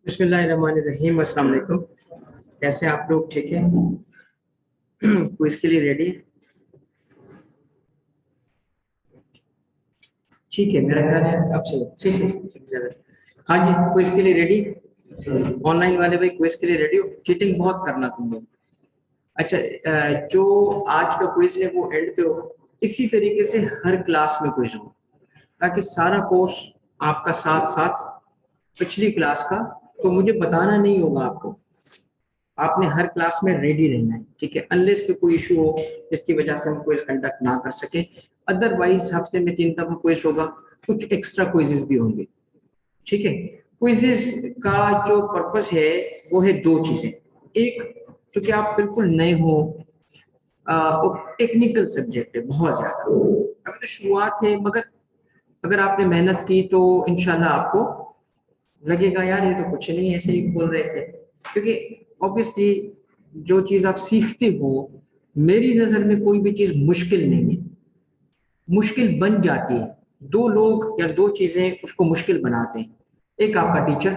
बिस्मिल्लाहिर्रहमानिर्रहीम। अस्सलाम वालेकुम। कैसे हैं आप लोग? ठीक है? क्विज के लिए रेडी? ठीक है, मेरा ख्याल है अब से ठीक। हाँ जी, क्विज के लिए रेडी? ऑनलाइन वाले भाई क्विज के लिए रेडी हो? चीटिंग बहुत करना तुम लोग। अच्छा, जो आज का क्विज है वो एंड पे होगा। इसी तरीके से हर क्लास में क्विज हो, ताकि सारा कोर्स आपका साथ साथ पिछली क्लास का, तो मुझे बताना नहीं होगा आपको। आपने हर क्लास में रेडी रहना है, ठीक है? अनलेस के कोई इशू हो जिसकी वजह से हम क्विज कंडक्ट ना कर सके, अदरवाइज हफ्ते में 3 दफा क्विज होगा। कुछ एक्स्ट्रा क्विजेस भी होंगे, ठीक है? क्विजेस का जो पर्पस है वो है दो चीजें। एक, चूंकि आप बिल्कुल नए हो और टेक्निकल सब्जेक्ट है बहुत ज्यादा, अभी तो शुरुआत है, मगर अगर आपने मेहनत की तो इंशाल्लाह आपको लगेगा यार ये तो कुछ नहीं, ऐसे ही बोल रहे थे। क्योंकि ऑब्वियसली जो चीज आप सीखते हो, मेरी नजर में कोई भी चीज मुश्किल नहीं है, मुश्किल बन जाती है। दो लोग या दो चीजें उसको मुश्किल बनाते हैं। एक आपका टीचर,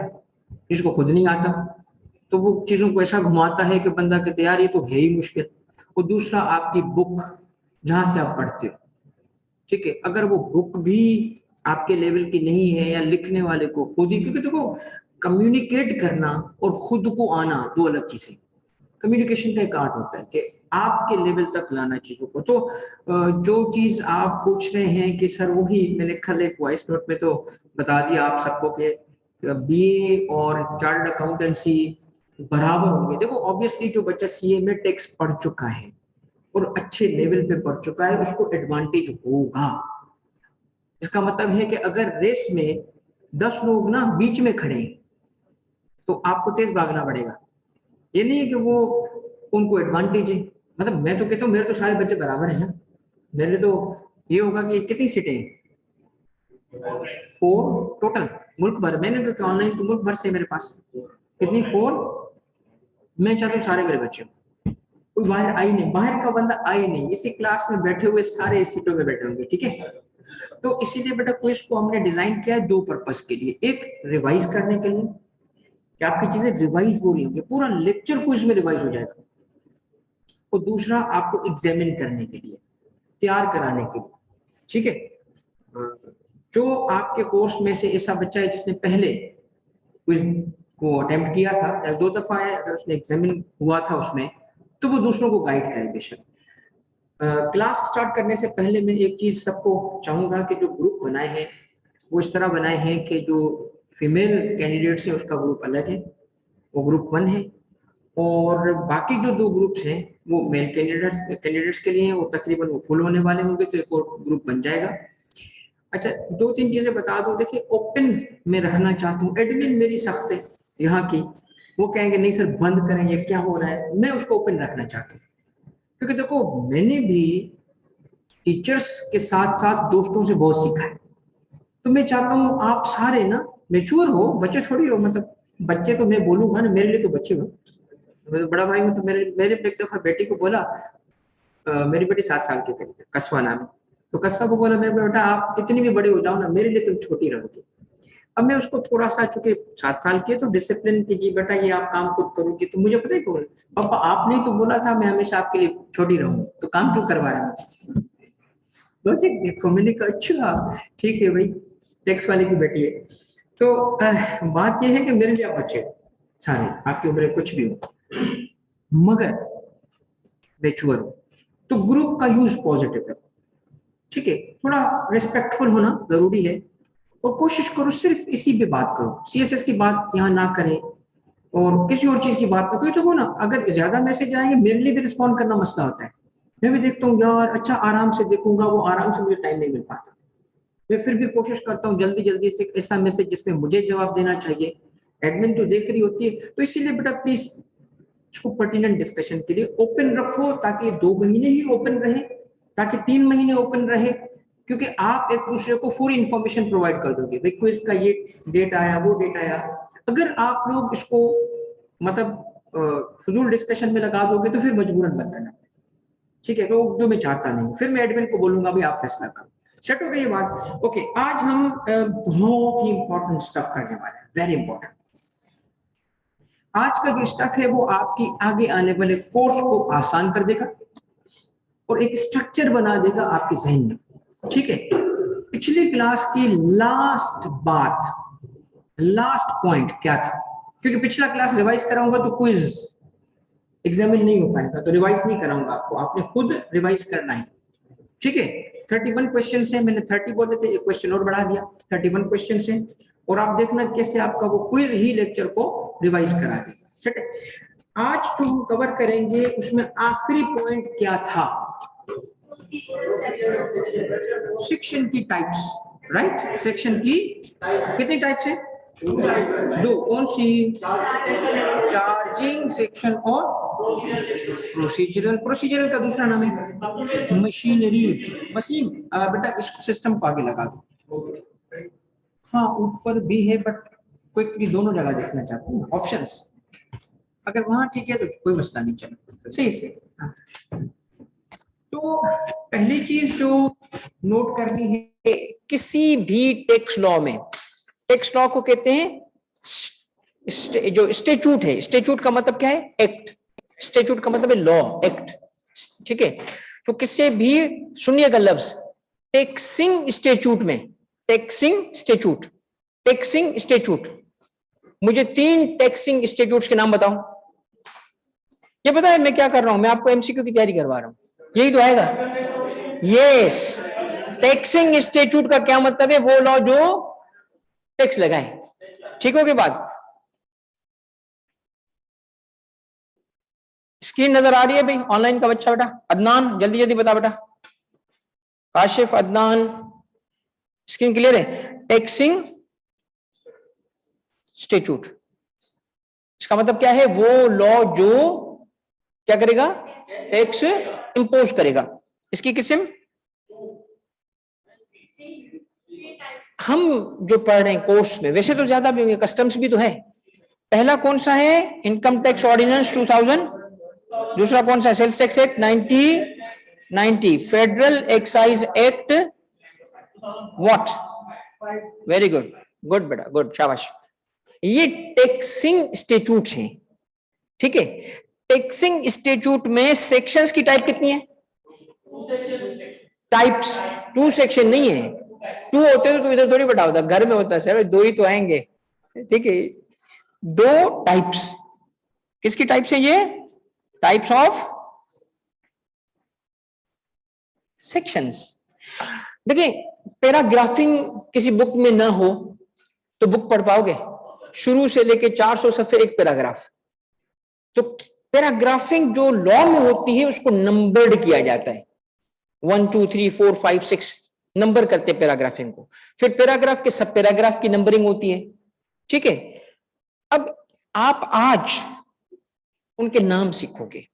जिसको खुद नहीं आता, तो वो चीजों को ऐसा घुमाता है कि बंदा कहते यार ये तो है ही मुश्किल। और दूसरा आपकी बुक, जहां से आप पढ़ते हो, ठीक है? अगर वो बुक भी आपके लेवल की नहीं है, या लिखने वाले को खुद ही, क्योंकि देखो, कम्युनिकेट करना और खुद को आना दो अलग चीजें। कम्युनिकेशन का एक आर्ट होता है कि आपके लेवल तक लाना चीजों को। तो जो चीज आप पूछ रहे हैं कि सर, वही मैंने कल एक वॉइस नोट में तो बता दिया आप सबको कि बीए और चार्टर्ड अकाउंटेंसी बराबर होंगे। देखो, ऑब्वियसली जो बच्चा सीए में टैक्स पढ़ चुका है और अच्छे लेवल पे पढ़ चुका है, उसको एडवांटेज होगा। इसका मतलब है कि अगर रेस में 10 लोग ना बीच में खड़े हैं, तो आपको तेज भागना पड़ेगा। ये नहीं है कि वो उनको एडवांटेज है। मतलब मैं तो कहता हूँ मेरे तो सारे बच्चे बराबर है ना। मेरे तो ये होगा कि कितनी सीटें हैं? 4 टोटल, मुल्क भर। मैंने तो ऑनलाइन तो मुल्क भर से मेरे पास कितनी 4। मैं चाहता हूँ सारे मेरे बच्चे हों। कोई बाहर आई नहीं, बाहर का बंदा आई नहीं, इसी क्लास में बैठे हुए सारे इस सीटों में बैठे होंगे, ठीक है? तो इसीलिए बेटा क्विज को हमने डिजाइन किया है दो पर्पस के लिए। एक, रिवाइज करने के लिए कि आपकी चीजें रिवाइज हो रही होंगी, पूरा लेक्चर क्विज में रिवाइज हो जाएगा। और दूसरा, आपको एग्जामिन करने के लिए, तैयार कराने के लिए, ठीक है? जो आपके कोर्स में से ऐसा बच्चा है जिसने पहले क्विज को अटेम्प्ट किया था या 2 दफा है, अगर उसने एग्जामिन हुआ था उसमें, तो वो दूसरों को गाइड करे बेशक। क्लास स्टार्ट करने से पहले मैं एक चीज सबको चाहूंगा कि जो ग्रुप बनाए हैं वो इस तरह बनाए हैं कि जो फीमेल कैंडिडेट्स है उसका ग्रुप अलग है, वो ग्रुप 1 है। और बाकी जो 2 ग्रुप्स हैं वो मेल कैंडिडेट्स के लिए हैं, वो तकरीबन वो फुल होने वाले होंगे, तो एक और ग्रुप बन जाएगा। अच्छा, 2-3 चीजें बता दूं। देखिए, ओपन में रखना चाहता हूँ। एडमिन मेरी सख्त है यहाँ की, वो कहेंगे नहीं सर बंद करें, ये क्या हो रहा है। मैं उसको ओपन रखना चाहता हूँ, क्योंकि देखो मैंने भी टीचर्स के साथ साथ दोस्तों से बहुत सीखा है। तो मैं चाहता हूँ आप सारे ना मेच्योर हो, बच्चे थोड़ी हो। मतलब बच्चे तो मैं बोलूंगा ना, मेरे लिए तो बच्चे हो। मैं तो बड़ा भाई हूँ, तो मेरे मेरे एक दफा बेटी को बोला, मेरी बेटी 7 साल की थी, कस्बा नाम है। तो कस्बा को बोला, मेरे बेटा आप कितनी भी बड़ी हो जाओ ना, मेरे लिए तुम छोटी रहोगी। अब मैं उसको थोड़ा सा, चूंकि 7 साल की है, तो डिसिप्लिन की कि बेटा ये आप काम खुद करोगी। तो मुझे पता है कौन, पापा आपने तो बोला था मैं हमेशा आपके लिए छोटी रहूंगी, तो काम क्यों करवा रहे हैं मुझसे? लॉजिक देखो। मैंने कहा अच्छा ठीक है भाई, टैक्स वाले की बेटी है। तो बात यह है कि मेरे लिए आप बच्चे हो सारे, आपकी उम्र कुछ भी हो, मगर मैच्योर हो। तो ग्रुप का यूज पॉजिटिव रखो, ठीक है? थोड़ा रिस्पेक्टफुल होना जरूरी है। और कोशिश करो सिर्फ इसी पे बात करो, सीएसएस की बात यहाँ ना करें और किसी और चीज की बात ना करो। तो वो ना, अगर ज्यादा मैसेज आएंगे, मेरे लिए भी रिस्पॉन्ड करना मसला होता है। मैं भी देखता हूँ यार, अच्छा आराम से देखूंगा, वो आराम से मुझे टाइम नहीं मिल पाता। मैं फिर भी कोशिश करता हूँ जल्दी जल्दी से ऐसा मैसेज जिसमें मुझे जवाब देना चाहिए, एडमिन तो देख रही होती है। तो इसीलिए बेटा प्लीज इसको पर्टिनेंट डिस्कशन के लिए ओपन रखो, ताकि 2 महीने ही ओपन रहे, ताकि 3 महीने ओपन रहे। क्योंकि आप एक दूसरे को पूरी इंफॉर्मेशन प्रोवाइड कर दोगे, भाई क्विज का ये डेट आया, वो डेट आया। अगर आप लोग इसको मतलब फजूल डिस्कशन में लगा दोगे, तो फिर मजबूरन बंद करना, ठीक है? तो जो मैं चाहता नहीं, फिर मैं एडमिन को बोलूंगा भाई आप फैसला करो। सेट हो गई ये बात? ओके, आज हम बहुत ही इंपॉर्टेंट स्टफ करने वाले हैं, वेरी इंपॉर्टेंट। आज का जो स्टफ है वो आपकी आगे आने वाले कोर्स को आसान कर देगा और एक स्ट्रक्चर बना देगा आपके जहन में। ठीक है, पिछली क्लास की लास्ट पॉइंट क्या था? क्योंकि पिछला क्लास रिवाइज कराऊंगा तो क्विज एग्जामिन नहीं हो पाएगा, तो रिवाइज नहीं कराऊंगा आपको, आपने खुद रिवाइज करना है। ठीक है, 31 क्वेश्चन है, मैंने 30 बोले थे, एक क्वेश्चन और बढ़ा दिया, 31 क्वेश्चन है, और आप देखना कैसे आपका वो क्विज ही लेक्चर को रिवाइज करा देगा। ठीक है, आज जो हम कवर करेंगे उसमें आखिरी पॉइंट क्या था? सेक्शन की टाइप्स, राइट? सेक्शन की कितनी टाइप्स है? दो। कौन सी? चार्जिंग सेक्शन और प्रोसीजरल। प्रोसीजरल का दूसरा नाम है मशीनरी। मशीन बेटा इस सिस्टम को आगे लगा दो। हाँ ऊपर भी है बट क्विकली दोनों जगह देखना चाहता हूँ ऑप्शंस, अगर वहां ठीक है तो कोई मसला नहीं, चलो सही से। हाँ। तो पहली चीज जो नोट करनी है, किसी भी टेक्स्ट लॉ में, टेक्स्ट लॉ को कहते हैं जो स्टेच्यूट है। स्टेच्यूट का मतलब क्या है? एक्ट। स्टेच्यूट का मतलब है लॉ, एक्ट। ठीक है, तो किसी भी, सुनिएगा लफ्ज टैक्सिंग स्टेच्यूट में, टैक्सिंग स्टेच्यूट, टैक्सिंग स्टेच्यूट, मुझे 3 टैक्सिंग स्टेच्यूट्स के नाम बताओ। ये पता है मैं क्या कर रहा हूं? मैं आपको एमसीक्यू की तैयारी करवा रहा हूं, यही तो आएगा। यस, टैक्सिंग स्टेच्यूट का क्या मतलब है? वो लॉ जो टैक्स लगाए। ठीक हो गई बात? स्क्रीन नजर आ रही है भाई? ऑनलाइन का बच्चा बेटा अदनान जल्दी जल्दी बता बेटा। काशिफ, अदनान, स्क्रीन क्लियर है? टैक्सिंग स्टेच्यूट, इसका मतलब क्या है? वो लॉ जो क्या करेगा? टैक्स इंपोज करेगा। इसकी किस्म हम जो पढ़ रहे हैं कोर्स में, वैसे तो ज्यादा भी होंगे, कस्टम्स भी तो है। पहला कौन सा है? Income tax ordinance 2000। दूसरा कौन सा है? Sales tax act 1990। Federal excise act what? Very good, good बेटा, गुड, शाबाश। ये टैक्सिंग स्टेच्यूट हैं। ठीक है, टैक्सिंग स्टेच्यूट में सेक्शंस की टाइप कितनी है? टाइप्स 2 सेक्शन नहीं है। 2 होते तो इधर थोड़ी बैठा होता, घर में होता सर, 2 ही तो आएंगे। ठीक है, 2 टाइप्स। किसकी टाइप्स है ये? Types of sections. देखिए, पैराग्राफिंग किसी बुक में ना हो तो बुक पढ़ पाओगे? शुरू से लेके 400 सफे एक पैराग्राफ। तो पैराग्राफिंग जो लॉ में होती है उसको नंबर्ड किया जाता है, 1 2 3 4 5 6 नंबर करते हैं पैराग्राफिंग को। फिर पैराग्राफ के सब पैराग्राफ की नंबरिंग होती है। ठीक है, अब आप आज उनके नाम सीखोगे।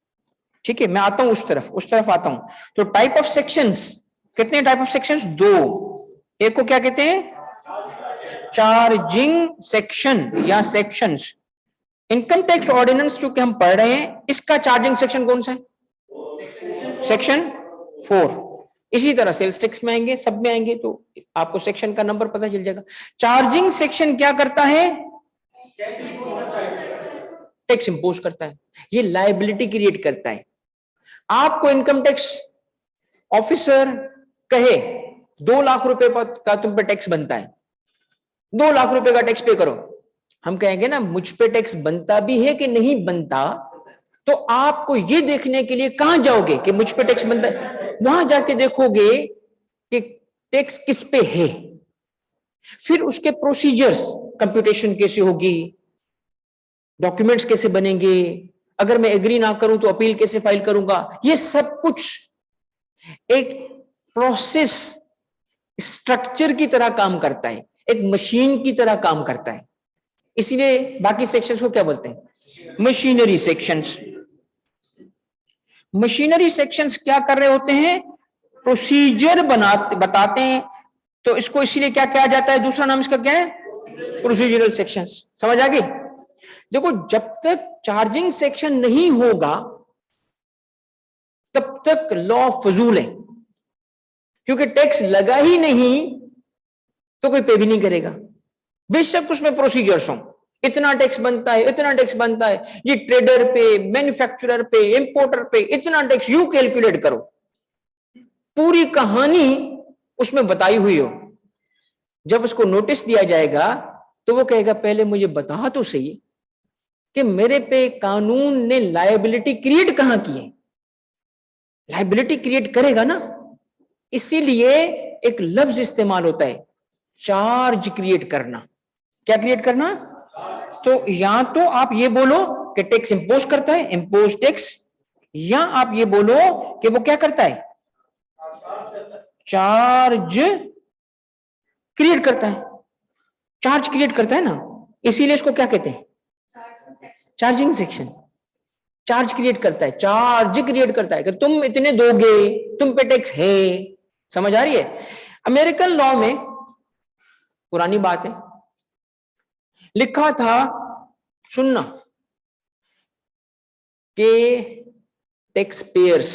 ठीक है, मैं आता हूं उस तरफ आता हूं। तो टाइप ऑफ सेक्शंस, कितने टाइप ऑफ सेक्शंस? 2। एक को क्या कहते हैं? चार्जिंग सेक्शन या सेक्शंस। इनकम टैक्स ऑर्डिनेंस जो कि हम पढ़ रहे हैं, इसका चार्जिंग सेक्शन कौन सा है? सेक्शन 4। इसी तरह सेल्स टैक्स में आएंगे, सब में आएंगे, तो आपको सेक्शन का नंबर पता चल जाएगा। चार्जिंग सेक्शन क्या करता है? टैक्स इंपोज करता है, ये लायबिलिटी क्रिएट करता है। आपको इनकम टैक्स ऑफिसर कहे 2 लाख रुपए का तुम पे टैक्स बनता है, 2 लाख रुपए का टैक्स पे करो, हम कहेंगे ना मुझ पे टैक्स बनता भी है कि नहीं बनता, तो आपको ये देखने के लिए कहां जाओगे कि मुझ पे टैक्स बनता है? वहां जाके देखोगे कि टैक्स किस पे है, फिर उसके प्रोसीजर्स, कंप्यूटेशन कैसे होगी, डॉक्यूमेंट्स कैसे बनेंगे, अगर मैं एग्री ना करूं तो अपील कैसे फाइल करूंगा, ये सब कुछ एक प्रोसेस स्ट्रक्चर की तरह काम करता है, एक मशीन की तरह काम करता है। इसीलिए बाकी सेक्शंस को क्या बोलते हैं? Machinery sections. मशीनरी सेक्शंस क्या कर रहे होते हैं? प्रोसीजर बताते हैं, तो इसको इसीलिए क्या कहा जाता है? दूसरा नाम इसका क्या है? Procedural sections. समझ आ गई? देखो, जब तक चार्जिंग सेक्शन नहीं होगा तब तक लॉ फजूल है, क्योंकि टैक्स लगा ही नहीं तो कोई पे भी नहीं करेगा, बेशक उसमें प्रोसीजर्स हों। इतना टैक्स बनता है, इतना टैक्स बनता है, ये ट्रेडर पे, मैन्युफैक्चरर पे, इंपोर्टर पे इतना टैक्स, यूं कैलकुलेट करो, पूरी कहानी उसमें बताई हुई हो। जब उसको नोटिस दिया जाएगा तो वो कहेगा पहले मुझे बता तो सही कि मेरे पे कानून ने लायबिलिटी क्रिएट कहां की है। लायबिलिटी क्रिएट करेगा ना, इसीलिए एक लफ्ज इस्तेमाल होता है, चार्ज क्रिएट करना। क्या क्रिएट करना? तो या तो आप ये बोलो कि टैक्स इंपोज करता है, इंपोज टैक्स, या आप ये बोलो कि वो क्या करता है, चार्ज क्रिएट करता है। चार्ज क्रिएट करता है ना, इसीलिए इसको क्या कहते हैं, चार्जिंग सेक्शन। चार्ज क्रिएट करता है, चार्ज क्रिएट करता है कि तुम इतने दोगे, तुम पे टैक्स है। समझ आ रही है? अमेरिकन लॉ में पुरानी बात है, लिखा था, सुनना, कि टैक्स पेयर्स,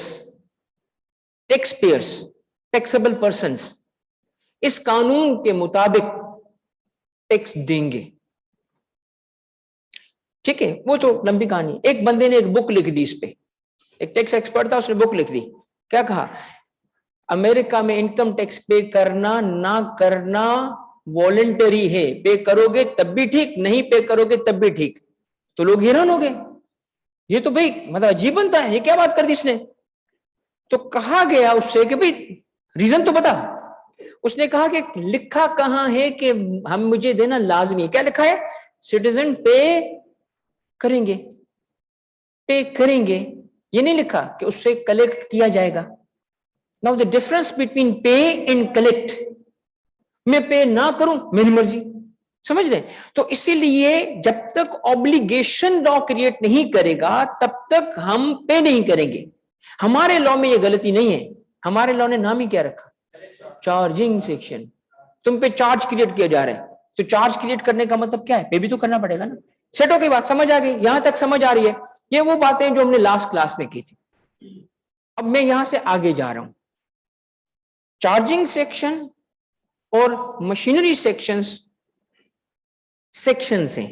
टैक्सेबल पर्संस इस कानून के मुताबिक टैक्स देंगे। ठीक है, वो तो लंबी कहानी। एक बंदे ने एक बुक लिख दी इस पे, एक टैक्स एक्सपर्ट था, उसने बुक लिख दी। क्या कहा? अमेरिका में इनकम टैक्स पे करना ना करना वॉलंटरी है, पे करोगे तब भी ठीक, नहीं पे करोगे तब भी ठीक। तो लोग हैरान हो गए, ये तो भाई मतलब अजीब बनता है, ये क्या बात कर दी इसने। तो कहा गया उससे कि भाई रीजन तो बता। उसने कहा कि लिखा कहां है कि हम मुझे देना लाजमी है? क्या लिखा है? सिटीजन पे करेंगे, पे करेंगे। ये नहीं लिखा कि उससे कलेक्ट किया जाएगा। नाउ द डिफरेंस बिटवीन पे एंड कलेक्ट, मैं पे ना करूं मेरी मर्जी, समझ रहे? तो इसीलिए जब तक ऑब्लिगेशन लॉ क्रिएट नहीं करेगा तब तक हम पे नहीं करेंगे। हमारे लॉ में ये गलती नहीं है, हमारे लॉ ने नाम ही क्या रखा, चार्जिंग सेक्शन। तुम पे चार्ज क्रिएट किया जा रहा है, तो चार्ज क्रिएट करने का मतलब क्या है, पे भी तो करना पड़ेगा ना। सेट हो गई बात, समझ आ गई? यहां तक समझ आ रही है? ये वो बातें जो हमने लास्ट क्लास में की थी। अब मैं यहां से आगे जा रहा हूं। चार्जिंग सेक्शन और मशीनरी सेक्शंस सेक्शन है,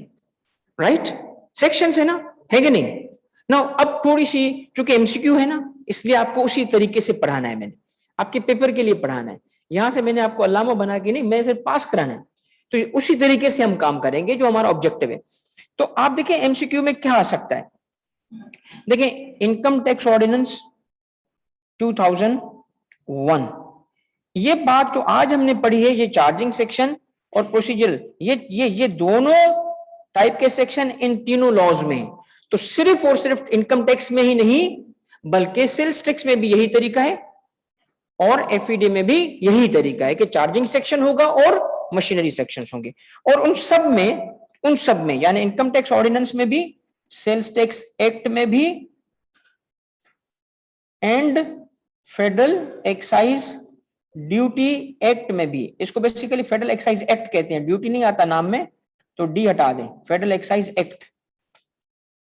राइट? सेक्शन है ना, है कि नहीं? ना अब थोड़ी सी, चूंकि एमसीक्यू है ना, इसलिए आपको उसी तरीके से पढ़ाना है। मैंने आपके पेपर के लिए पढ़ाना है, यहां से मैंने आपको अल्लामा बना के नहीं, मैं सिर्फ पास कराना है। तो उसी तरीके से हम काम करेंगे जो हमारा ऑब्जेक्टिव है। तो आप देखें एमसीक्यू में क्या आ सकता है। देखें, इनकम टैक्स ऑर्डिनेंस 2001, ये बात जो आज हमने पढ़ी है, ये चार्जिंग सेक्शन और प्रोसीजरल, ये दोनों टाइप के सेक्शन इन तीनों लॉज में। तो सिर्फ और सिर्फ इनकम टैक्स में ही नहीं बल्कि सेल्स टैक्स में भी यही तरीका है और एफईडी में भी यही तरीका है कि चार्जिंग सेक्शन होगा और मशीनरी सेक्शंस होंगे। और उन सब में यानी इनकम टैक्स ऑर्डिनेंस में भी, सेल्स टैक्स एक्ट में भी and federal excise duty act में भी। इसको बेसिकली फेडरल एक्साइज एक्ट कहते हैं, ड्यूटी नहीं आता नाम में तो डी हटा दें, फेडरल एक्साइज एक्ट।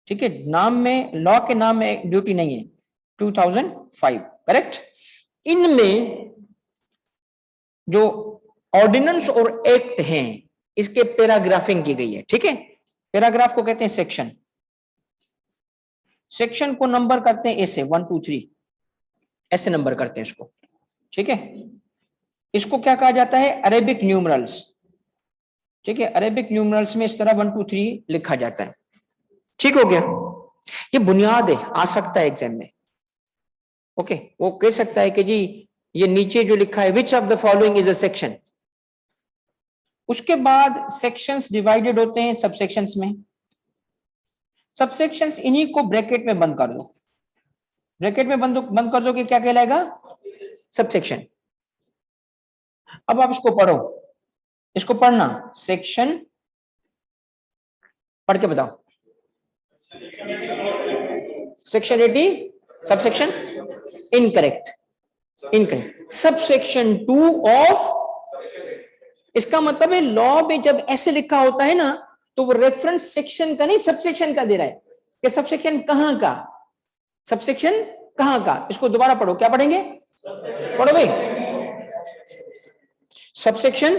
ठीक है, नाम में, लॉ के नाम में ड्यूटी नहीं है, 2005, करेक्ट। इनमें जो ऑर्डिनेंस और एक्ट हैं इसके पैराग्राफिंग की गई है। ठीक है, पैराग्राफ को कहते हैं सेक्शन। सेक्शन को नंबर करते हैं ऐसे 1 2 3, ऐसे नंबर करते हैं इसको। ठीक है, इसको क्या कहा जाता है, अरेबिक न्यूमरल्स। ठीक है, अरेबिक न्यूमरल्स में इस तरह 1 2 3 लिखा जाता है। ठीक हो गया, ये बुनियाद है, आ सकता है एग्जाम में। ओके, वो कह सकता है कि जी ये नीचे जो लिखा है which of the following is a section. उसके बाद सेक्शंस डिवाइडेड होते हैं सबसेक्शंस में। सबसेक्शंस इन्हीं को ब्रैकेट में बंद कर दो, ब्रैकेट में बंद कर दो कि क्या कहलाएगा, सबसेक्शन। अब आप इसको पढ़ो, इसको पढ़ना, सेक्शन पढ़ के बताओ। Section 80, subsection incorrect, subsection 2 of. इसका मतलब है लॉ में जब ऐसे लिखा होता है ना तो वो रेफरेंस सेक्शन का नहीं सबसेक्शन का दे रहा है कि सबसेक्शन कहां का, सबसेक्शन कहां का। इसको दोबारा पढ़ो, क्या पढ़ेंगे, पढ़ो भाई। सबसेक्शन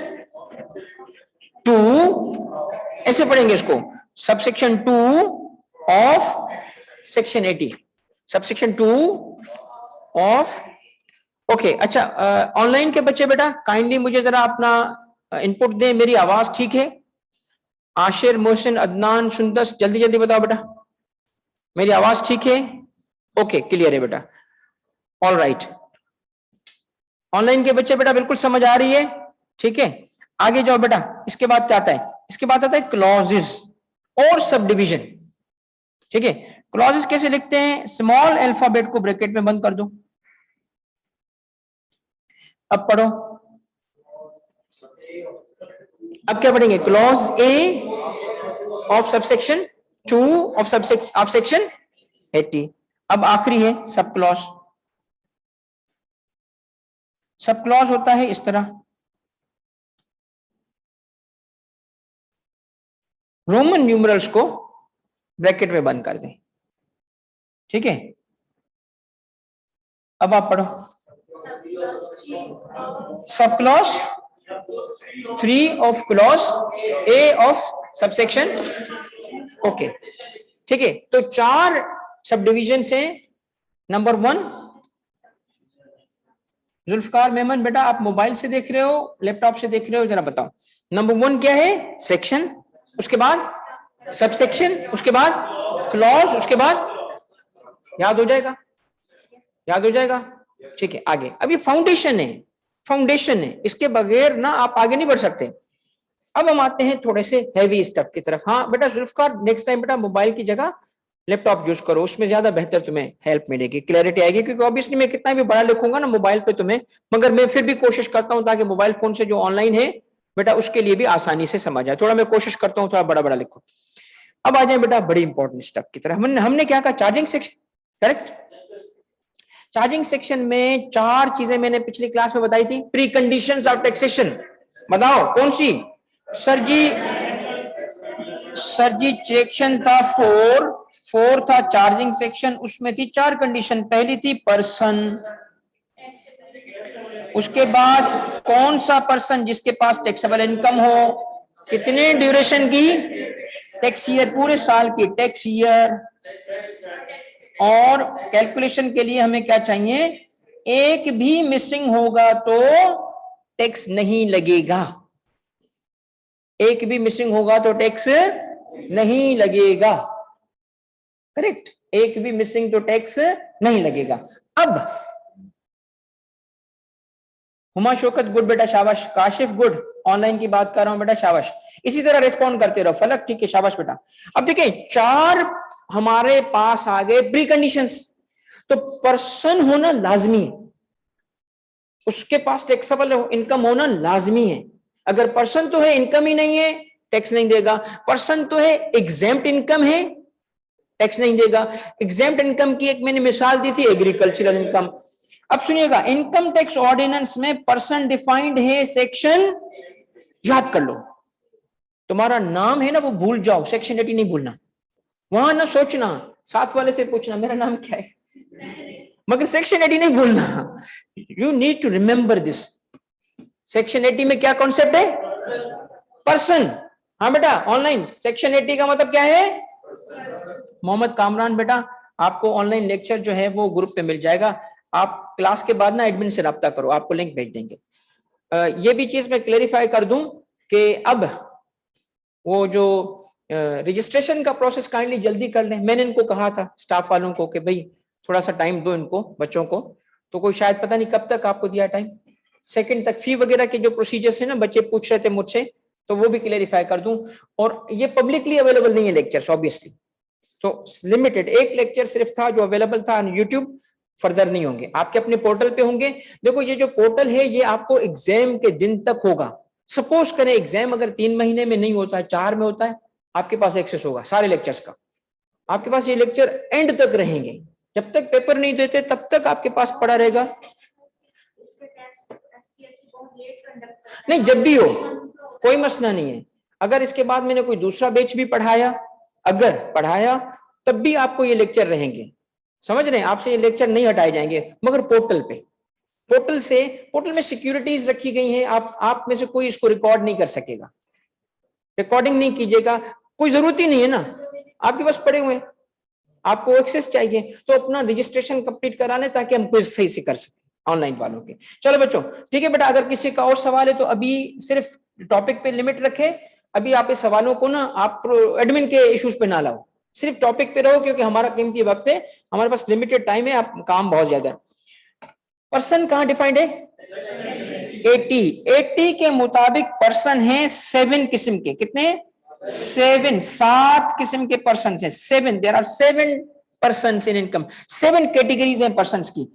2 ऐसे पढ़ेंगे इसको, subsection 2 of section 80, subsection 2 of. Okay अच्छा, ऑनलाइन के बच्चे बेटा काइंडली मुझे जरा अपना इनपुट दें, मेरी आवाज ठीक है? आशिर, मोहसिन, अदनान, सुंदस, जल्दी जल्दी बताओ बेटा, मेरी आवाज ठीक है? ओके क्लियर है बेटा, ऑल राइट। ऑनलाइन के बच्चे बेटा बिल्कुल समझ आ रही है? ठीक है, आगे जाओ बेटा। इसके बाद क्या आता है? इसके बाद आता है क्लॉजेस और सब डिविजन। ठीक है, क्लॉजेस कैसे लिखते हैं? स्मॉल अल्फाबेट को ब्रैकेट में बंद कर दो। अब पढ़ो, अब क्या पढ़ेंगे? Clause A of subsection 2 of section 80। अब आखिरी है सब क्लॉज। सब क्लॉज होता है इस तरह, रोमन न्यूमरल्स को ब्रैकेट में बंद कर दें। ठीक है, अब आप पढ़ो, sub clause 3 of clause A of subsection. Okay ठीक है, तो 4 सब डिविजन से। नंबर 1, जुल्फकार मेमन बेटा आप मोबाइल से देख रहे हो, लैपटॉप से देख रहे हो, जरा बताओ। नंबर 1 क्या है? सेक्शन, उसके बाद सबसेक्शन, उसके बाद क्लॉज, उसके बाद याद हो जाएगा, याद हो जाएगा। ठीक है, आगे। अब ये फाउंडेशन है, फाउंडेशन है, इसके बगैर ना आप आगे नहीं बढ़ सकते। अब हम आते हैं थोड़े से हैवी स्टफ की तरफ। हाँ बेटा जुल्फकार, नेक्स्ट टाइम बेटा मोबाइल की जगह लैपटॉप यूज करो, उसमें ज्यादा बेहतर तुम्हें हेल्प मिलेगी, क्लैरिटी आएगी। क्योंकि ऑब्वियसली मैं कितना भी बड़ा लिखूंगा ना मोबाइल पे तुम्हें, मगर मैं फिर भी कोशिश करता हूं ताकि मोबाइल फोन से जो ऑनलाइन है बेटा उसके लिए भी आसानी से समझ आए। थोड़ा मैं कोशिश करता हूँ थोड़ा बड़ा बड़ा लिखो। अब आ जाए बेटा बड़ी इंपॉर्टेंट स्टेप की तरफ। हमने क्या कहा? Charging section, correct. Charging section में 4 चीजें मैंने पिछली क्लास में बताई थी। प्री कंडीशंस ऑफ टैक्सेशन, बताओ कौन सी? सर जी सेक्शन था 4 था चार्जिंग सेक्शन, उसमें थी 4 कंडीशन। पहली थी पर्सन, उसके बाद कौन सा पर्सन जिसके पास टैक्सेबल इनकम हो, कितने ड्यूरेशन की? टैक्स ईयर, पूरे साल की टैक्स ईयर। और कैलकुलेशन के लिए हमें क्या चाहिए? एक भी मिसिंग होगा तो टैक्स नहीं लगेगा, एक भी मिसिंग होगा तो टैक्स नहीं लगेगा, करेक्ट। एक भी मिसिंग तो टैक्स नहीं लगेगा। अब हुमा शौकत गुड बेटा, शाबाश। काशिफ गुड, ऑनलाइन की बात कर रहा हूं बेटा, शाबाश। इसी तरह रिस्पॉन्ड करते रहो। फलक ठीक है, शाबाश बेटा। अब देखिए 4 हमारे पास आ गए प्री कंडीशंस। तो पर्सन होना लाजमी है, उसके पास टैक्सेबल इनकम होना लाजमी है। अगर पर्सन तो है इनकम ही नहीं है, टैक्स नहीं देगा। पर्सन तो है एग्जेम्प्ट इनकम है, टैक्स नहीं देगा। एग्जेम्प्ट इनकम की एक मैंने मिसाल दी थी, एग्रीकल्चरल इनकम। अब सुनिएगा, इनकम टैक्स ऑर्डिनेंस में पर्सन डिफाइंड है सेक्शन, याद कर लो। तुम्हारा नाम है ना वो भूल जाओ, सेक्शन 80 नहीं भूलना। वहां ना सोचना, साथ वाले से पूछना मेरा नाम क्या है, मगर सेक्शन 80 नहीं भूलना। You need to remember this. Section 80 में क्या कॉन्सेप्ट है? पर्सन। हाँ बेटा ऑनलाइन सेक्शन 80 का मतलब क्या है? मोहम्मद कामरान बेटा आपको ऑनलाइन लेक्चर जो है वो ग्रुप पे मिल जाएगा। आप क्लास के बाद ना एडमिन से रब्ता करो, आपको लिंक भेज देंगे। ये भी चीज मैं क्लेरिफाई कर दूं कि अब वो जो रजिस्ट्रेशन का प्रोसेस काइंडली जल्दी कर लें। मैंने इनको कहा था स्टाफ वालों को कि भाई थोड़ा सा टाइम दो इनको, बच्चों को। तो कोई शायद पता नहीं कब तक आपको दिया टाइम, 2 तक। फी वगैरह के जो प्रोसीजर्स है ना, बच्चे पूछ रहे थे मुझसे, तो वो भी क्लेरिफाई कर दूं। और ये पब्लिकली अवेलेबल नहीं है लेक्चर्स ऑब्वियसली, तो लिमिटेड एक लेक्चर सिर्फ था जो अवेलेबल था ऑन यूट्यूब, फर्दर नहीं होंगे, आपके अपने पोर्टल पे होंगे। देखो ये जो पोर्टल है ये आपको एग्जाम के दिन तक होगा। सपोज करें एग्जाम अगर 3 महीने में नहीं होता है, 4 में होता है, आपके पास एक्सेस होगा सारे लेक्चर्स का। आपके पास ये लेक्चर एंड तक रहेंगे, जब तक पेपर नहीं देते तब तक आपके पास पड़ा रहेगा। नहीं जब भी हो कोई मसला नहीं है। अगर इसके बाद मैंने कोई दूसरा बैच भी पढ़ाया, अगर पढ़ाया तब भी आपको ये लेक्चर रहेंगे, समझ रहे हैं? आपसे ये लेक्चर नहीं हटाए जाएंगे, मगर पोर्टल पे, पोर्टल में सिक्योरिटीज रखी गई हैं। आप में से कोई इसको रिकॉर्ड नहीं कर सकेगा। रिकॉर्डिंग नहीं कीजिएगा, कोई जरूरत ही नहीं है ना, आपके पास पड़े हुए हैं, आपको एक्सेस चाहिए तो अपना रजिस्ट्रेशन कंप्लीट करा लें ताकि हम कुछ सही से कर सकें ऑनलाइन वालों के। चलो बच्चों ठीक है बेटा, अगर किसी का और सवाल है तो अभी सिर्फ टॉपिक पे लिमिट रखे, अभी आप इस सवालों को ना आप एडमिन के इश्यूज पे ना लाओ, सिर्फ टॉपिक पे रहो क्योंकि हमारा कीमती वक्त है, हमारे पास लिमिटेड टाइम है, आप काम बहुत ज्यादा है। पर्सन कहां डिफाइंड है? 80 के मुताबिक पर्सन है 7 किस्म के, कितने? 7 किस्म के पर्सन है, 7, there are 7 person in income, 7 categories हैं पर्सन की।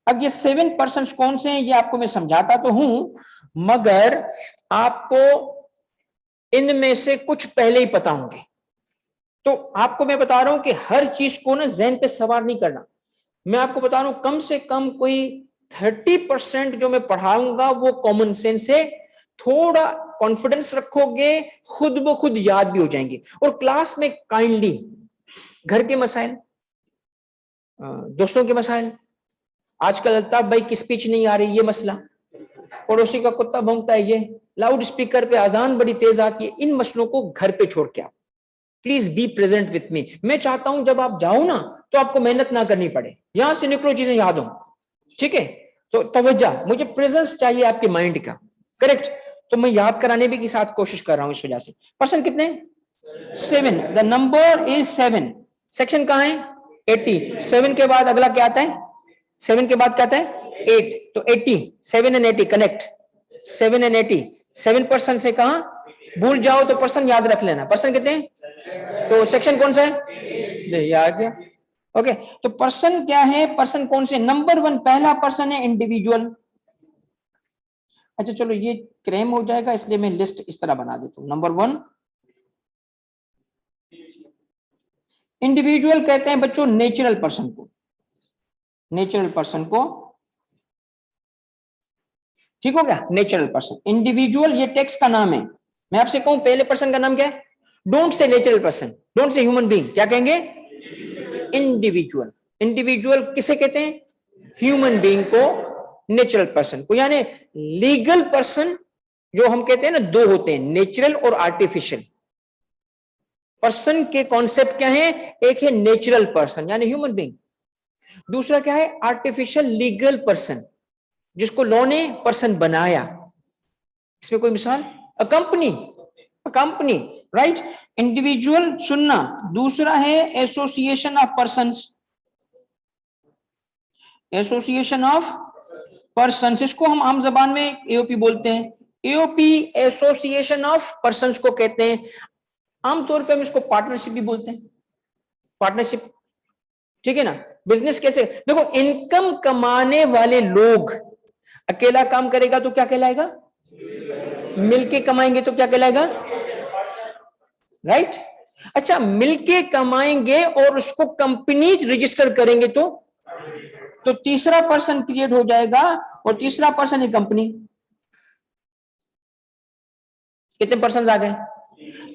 अब ये 7 पर्सन कौन से हैं ये आपको मैं समझाता तो हूं, मगर आपको इनमें से कुछ पहले ही पता होंगे, तो आपको मैं बता रहा हूं कि हर चीज को ना ज़हन पे सवार नहीं करना, मैं आपको बता रहा हूं कम से कम कोई 30% जो मैं पढ़ाऊंगा वो कॉमन सेंस है, थोड़ा कॉन्फिडेंस रखोगे खुद ब खुद याद भी हो जाएंगे। और क्लास में काइंडली घर के मसाइल, दोस्तों के मसाइल, आजकल अल्ताफ भाई की स्पीच नहीं आ रही ये मसला, पड़ोसी का कुत्ता भौंकता है ये, लाउड स्पीकर पे अजान बड़ी तेज आती है, इन मसलों को घर पे छोड़ के आओ, please be present with me. मैं चाहता हूं जब आप जाओ ना तो आपको मेहनत ना करनी पड़े, यहां से निकलो चीजें याद हो, ठीक है? तो तवज्जो, मुझे प्रेजेंस चाहिए आपके माइंड का, करेक्ट? तो मैं याद कराने भी के साथ कोशिश कर रहा हूं इस वजह से। पर्सन कितने? 7, द नंबर इज 7। सेक्शन कहां है? 80। 7 के बाद अगला क्या आता है? 7 के बाद क्या आता है? 8। तो 80, 7 एंड 80 कनेक्ट, 7 एंड 80, 7 पर्सन से कहा, भूल जाओ तो पर्सन याद रख लेना, पर्सन कितने? तो सेक्शन कौन सा है? याद गया, ओके। तो पर्सन क्या है? पर्सन कौन से? नंबर 1 पहला पर्सन है इंडिविजुअल। अच्छा चलो ये क्रेम हो जाएगा इसलिए मैं लिस्ट इस तरह बना देता हूं। नंबर 1 इंडिविजुअल कहते हैं बच्चों नेचुरल पर्सन को, नेचुरल पर्सन को, ठीक हो गया? नेचुरल पर्सन, इंडिविजुअल ये टेक्स्ट का नाम है। मैं आपसे कहूं पहले पर्सन का नाम क्या है? Don't say natural person, don't say human being, क्या कहेंगे? इंडिविजुअल। इंडिविजुअल किसे कहते हैं? ह्यूमन बीइंग को नेचुरल पर्सन को, यानी लीगल पर्सन जो हम कहते हैं ना, दो होते हैं, नेचुरल और आर्टिफिशियल। पर्सन के कॉन्सेप्ट क्या है? एक है नेचुरल पर्सन यानी ह्यूमन बीइंग, दूसरा क्या है? आर्टिफिशियल लीगल पर्सन जिसको लॉ ने पर्सन बनाया। इसमें कोई मिसाल? A company, right? इंडिविजुअल सुनना, दूसरा है association of persons, association of persons, इसको हम आम जबान में एओपी बोलते हैं। एओपी एसोसिएशन ऑफ पर्संस को कहते हैं, आमतौर पे हम इसको पार्टनरशिप भी बोलते हैं, पार्टनरशिप, ठीक है ना? बिजनेस कैसे? देखो इनकम कमाने वाले लोग, अकेला काम करेगा तो क्या कहलाएगा? मिलके कमाएंगे तो क्या कहलाएगा? राइट? अच्छा मिलके कमाएंगे और उसको कंपनी रजिस्टर करेंगे तो तीसरा पर्सन क्रिएट हो जाएगा और तीसरा पर्सन है कंपनी। कितने पर्सन आ गए?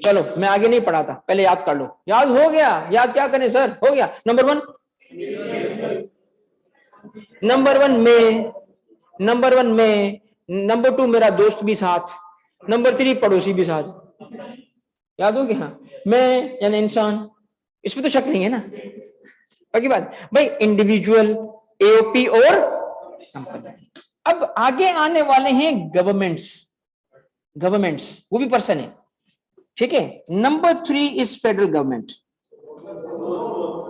चलो मैं आगे नहीं पढ़ाता, पहले याद कर लो। याद हो गया? याद क्या करें सर? हो गया। नंबर 1 में, नंबर 1 में, नंबर 2 मेरा दोस्त भी साथ, नंबर 3 पड़ोसी भी साथ। याद हो गया? मैं यानी इंसान, इसमें तो शक नहीं है ना? बाकी बात भाई इंडिविजुअल, एओपी और कंपनी। अब आगे आने वाले हैं गवर्नमेंट्स, वो भी पर्सन है, ठीक है? Number 3 is federal government,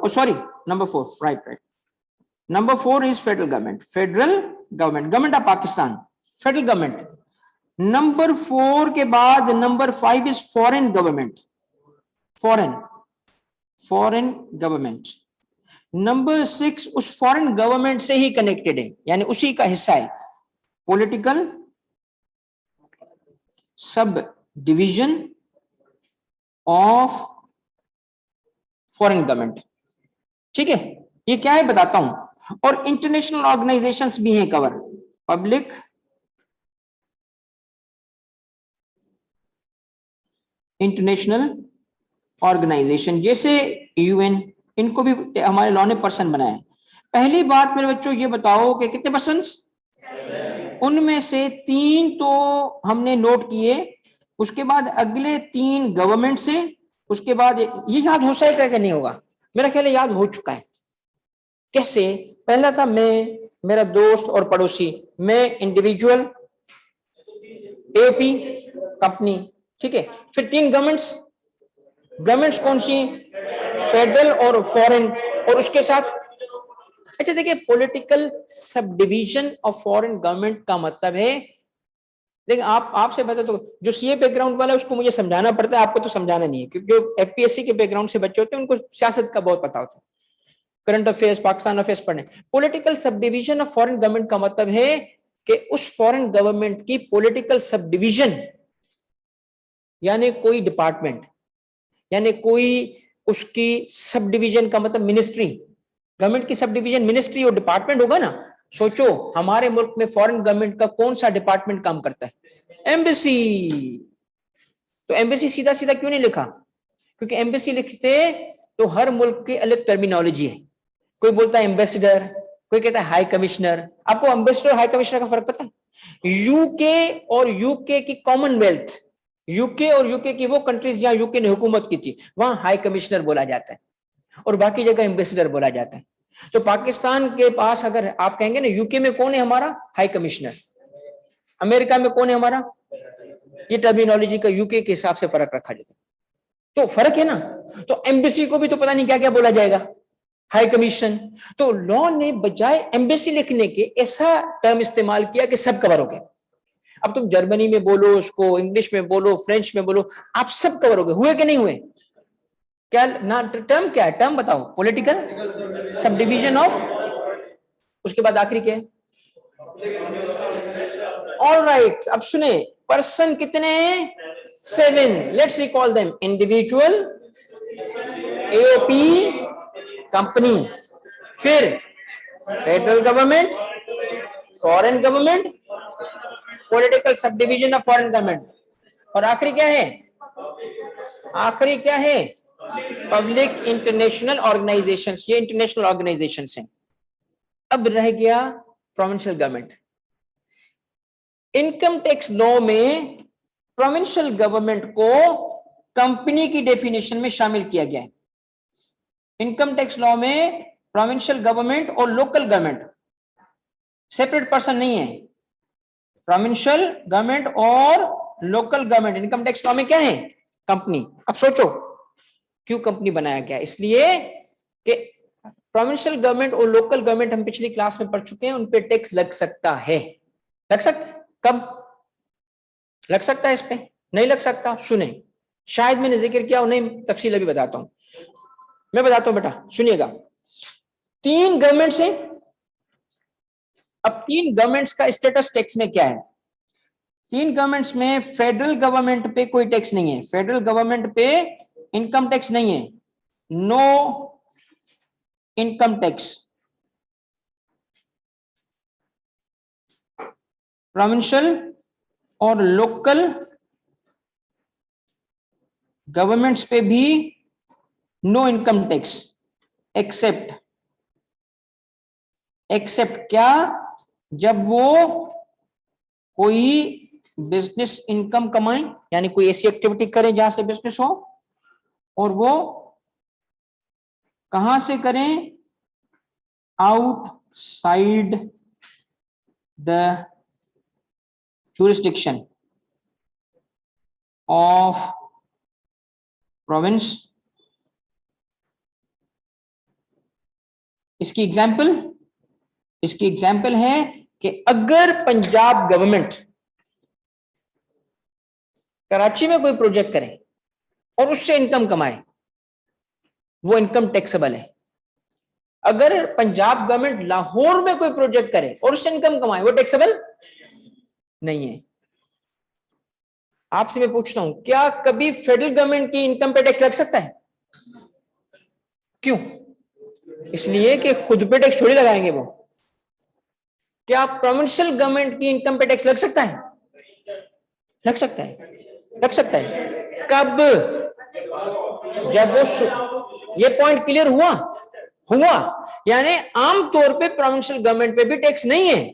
oh sorry number 4, right, number 4 is federal government, government of Pakistan, federal government. Number 4 के बाद number 5 is foreign government, foreign government. Number 6 उस फॉरेन गवर्नमेंट से ही कनेक्टेड है, यानी उसी का हिस्सा है, political sub division of foreign government, ठीक है? ये क्या है बताता हूं। और इंटरनेशनल ऑर्गेनाइजेशंस भी हैं कवर, पब्लिक इंटरनेशनल ऑर्गेनाइजेशन जैसे यूएन, इनको भी हमारे लॉ ने पर्सन बनाया है। पहली बात मेरे बच्चों ये बताओ कि कितने पर्सन्स? उनमें से 3 तो हमने नोट किए, उसके बाद अगले 3 गवर्नमेंट से, उसके बाद ये याद हो सकेगा कि नहीं होगा? मेरा ख्याल है याद हो चुका है। कैसे? पहला था मैं, मेरा दोस्त और पड़ोसी, मैं इंडिविजुअल, एओपी कंपनी, ठीक है। फिर 3 गवर्नमेंट्स, गवर्नमेंट्स कौन सी? फेडरल और फॉरेन, और उसके साथ, अच्छा देखिए, political sub division of foreign government का मतलब है, देखिए आप आपसे बता तो, जो सीए बैकग्राउंड वाला है उसको मुझे समझाना पड़ता है, आपको तो समझाना नहीं है, क्योंकि जो एफपीएससी के बैकग्राउंड से बच्चे होते हैं उनको सियासत का बहुत पता होता है, करंट अफेयर्स, पाकिस्तान अफेयर्स पढ़ने। Political sub division of foreign government का मतलब है कि उस फॉरेन गवर्नमेंट की पॉलिटिकल सब डिवीजन, यानी कोई डिपार्टमेंट, यानी कोई उसकी सब डिवीजन का मतलब मिनिस्ट्री, गवर्नमेंट की सब डिवीजन मिनिस्ट्री और डिपार्टमेंट होगा ना। सोचो हमारे मुल्क में फॉरेन गवर्नमेंट का कौन सा डिपार्टमेंट काम करता है? एम्बेसी। तो एम्बेसी सीधा सीधा क्यों नहीं लिखा? क्योंकि एम्बेसी लिखते तो हर मुल्क की अलग टर्मिनोलॉजी है, कोई बोलता है एम्बेसडर, कोई कहता है हाई कमिश्नर। आपको एम्बेसडर और हाई कमिश्नर का फर्क पता है? यूके और यूके की कॉमनवेल्थ, यूके और यूके की वो कंट्रीज जहां यूके ने हुकूमत की थी, वहां हाई कमिश्नर बोला जाता है और बाकी जगह एम्बेसडर बोला जाता है। तो पाकिस्तान के पास अगर आप कहेंगे ना यूके में कौन है हमारा? High commissioner. अमेरिका में कौन है हमारा? ये टर्मिनोलॉजी का यूके के हिसाब से फर्क रखा जाता है, तो फर्क है ना। तो एम्बेसी को भी तो पता नहीं क्या क्या बोला जाएगा, हाई कमीशन। तो लॉ ने बजाय एम्बेसी लिखने के ऐसा टर्म इस्तेमाल किया कि सब कवर हो गए। अब तुम जर्मनी में बोलो उसको, इंग्लिश में बोलो, फ्रेंच में बोलो, आप सब कवर हो गए। हुए कि नहीं हुए? क्या ना टर्म क्या है? टर्म बताओ। पॉलिटिकल सब डिवीजन ऑफ, उसके बाद आखिरी क्या है? ऑल राइट, अब सुने, पर्सन कितने हैं? 7। Let's recall them. Individual, AOP company, फिर federal government, foreign government, political sub division of foreign government, और आखिरी क्या है? आखिरी क्या है? Public international organisations. ये इंटरनेशनल ऑर्गेनाइजेशंस हैं। अब रह गया provincial government. Income tax law में प्रोविंशियल गवर्नमेंट को कंपनी की डेफिनेशन में शामिल किया गया है। इनकम टैक्स लॉ में प्रोविंशियल गवर्नमेंट और लोकल गवर्नमेंट सेपरेट पर्सन नहीं है। प्रोविंशियल गवर्नमेंट और local government income tax law में क्या है? कंपनी। अब सोचो क्यों कंपनी बनाया गया? इसलिए कि प्रोविंशियल गवर्नमेंट और लोकल गवर्नमेंट हम पिछली क्लास में पढ़ चुके हैं, उन पे टैक्स लग सकता है। लग सकता है? कब लग सकता है? इस पे नहीं लग सकता। सुने, शायद मैंने जिक्र किया और नहीं, तफसील अभी बताता हूं। मैं बताता हूं बेटा, सुनिएगा। 3 गवर्नमेंट्स हैं। अब 3 गवर्नमेंट्स का स्टेटस टैक्स में क्या है? 3 गवर्नमेंट्स में फेडरल गवर्नमेंट पे कोई टैक्स नहीं है। फेडरल गवर्नमेंट पे इनकम टैक्स नहीं है, नो इनकम टैक्स। प्रोविंशियल और लोकल गवर्नमेंट्स पे भी नो इनकम टैक्स, एक्सेप्ट क्या? जब वो कोई बिजनेस इनकम कमाए, यानी कोई ऐसी एक्टिविटी करें जहां से बिजनेस हो, और वो कहां से करें? Outside the jurisdiction of province। इसकी एग्जाम्पल है कि अगर पंजाब गवर्नमेंट कराची में कोई प्रोजेक्ट करे और उससे इनकम कमाए, वो इनकम टैक्सेबल है। अगर पंजाब गवर्नमेंट लाहौर में कोई प्रोजेक्ट करे और उससे इनकम कमाए, वो टैक्सेबल नहीं है। आपसे मैं पूछता हूं, क्या कभी फेडरल गवर्नमेंट की इनकम पे टैक्स लग सकता है? क्यों? इसलिए कि खुद पे टैक्स थोड़ी लगाएंगे वो। क्या प्रोविंशियल गवर्नमेंट की इनकम पे टैक्स लग सकता है? लग सकता है, लग सकता है। कब? जब वो, ये पॉइंट क्लियर हुआ यानी आमतौर पे प्रोविंशियल गवर्नमेंट पे भी टैक्स नहीं है,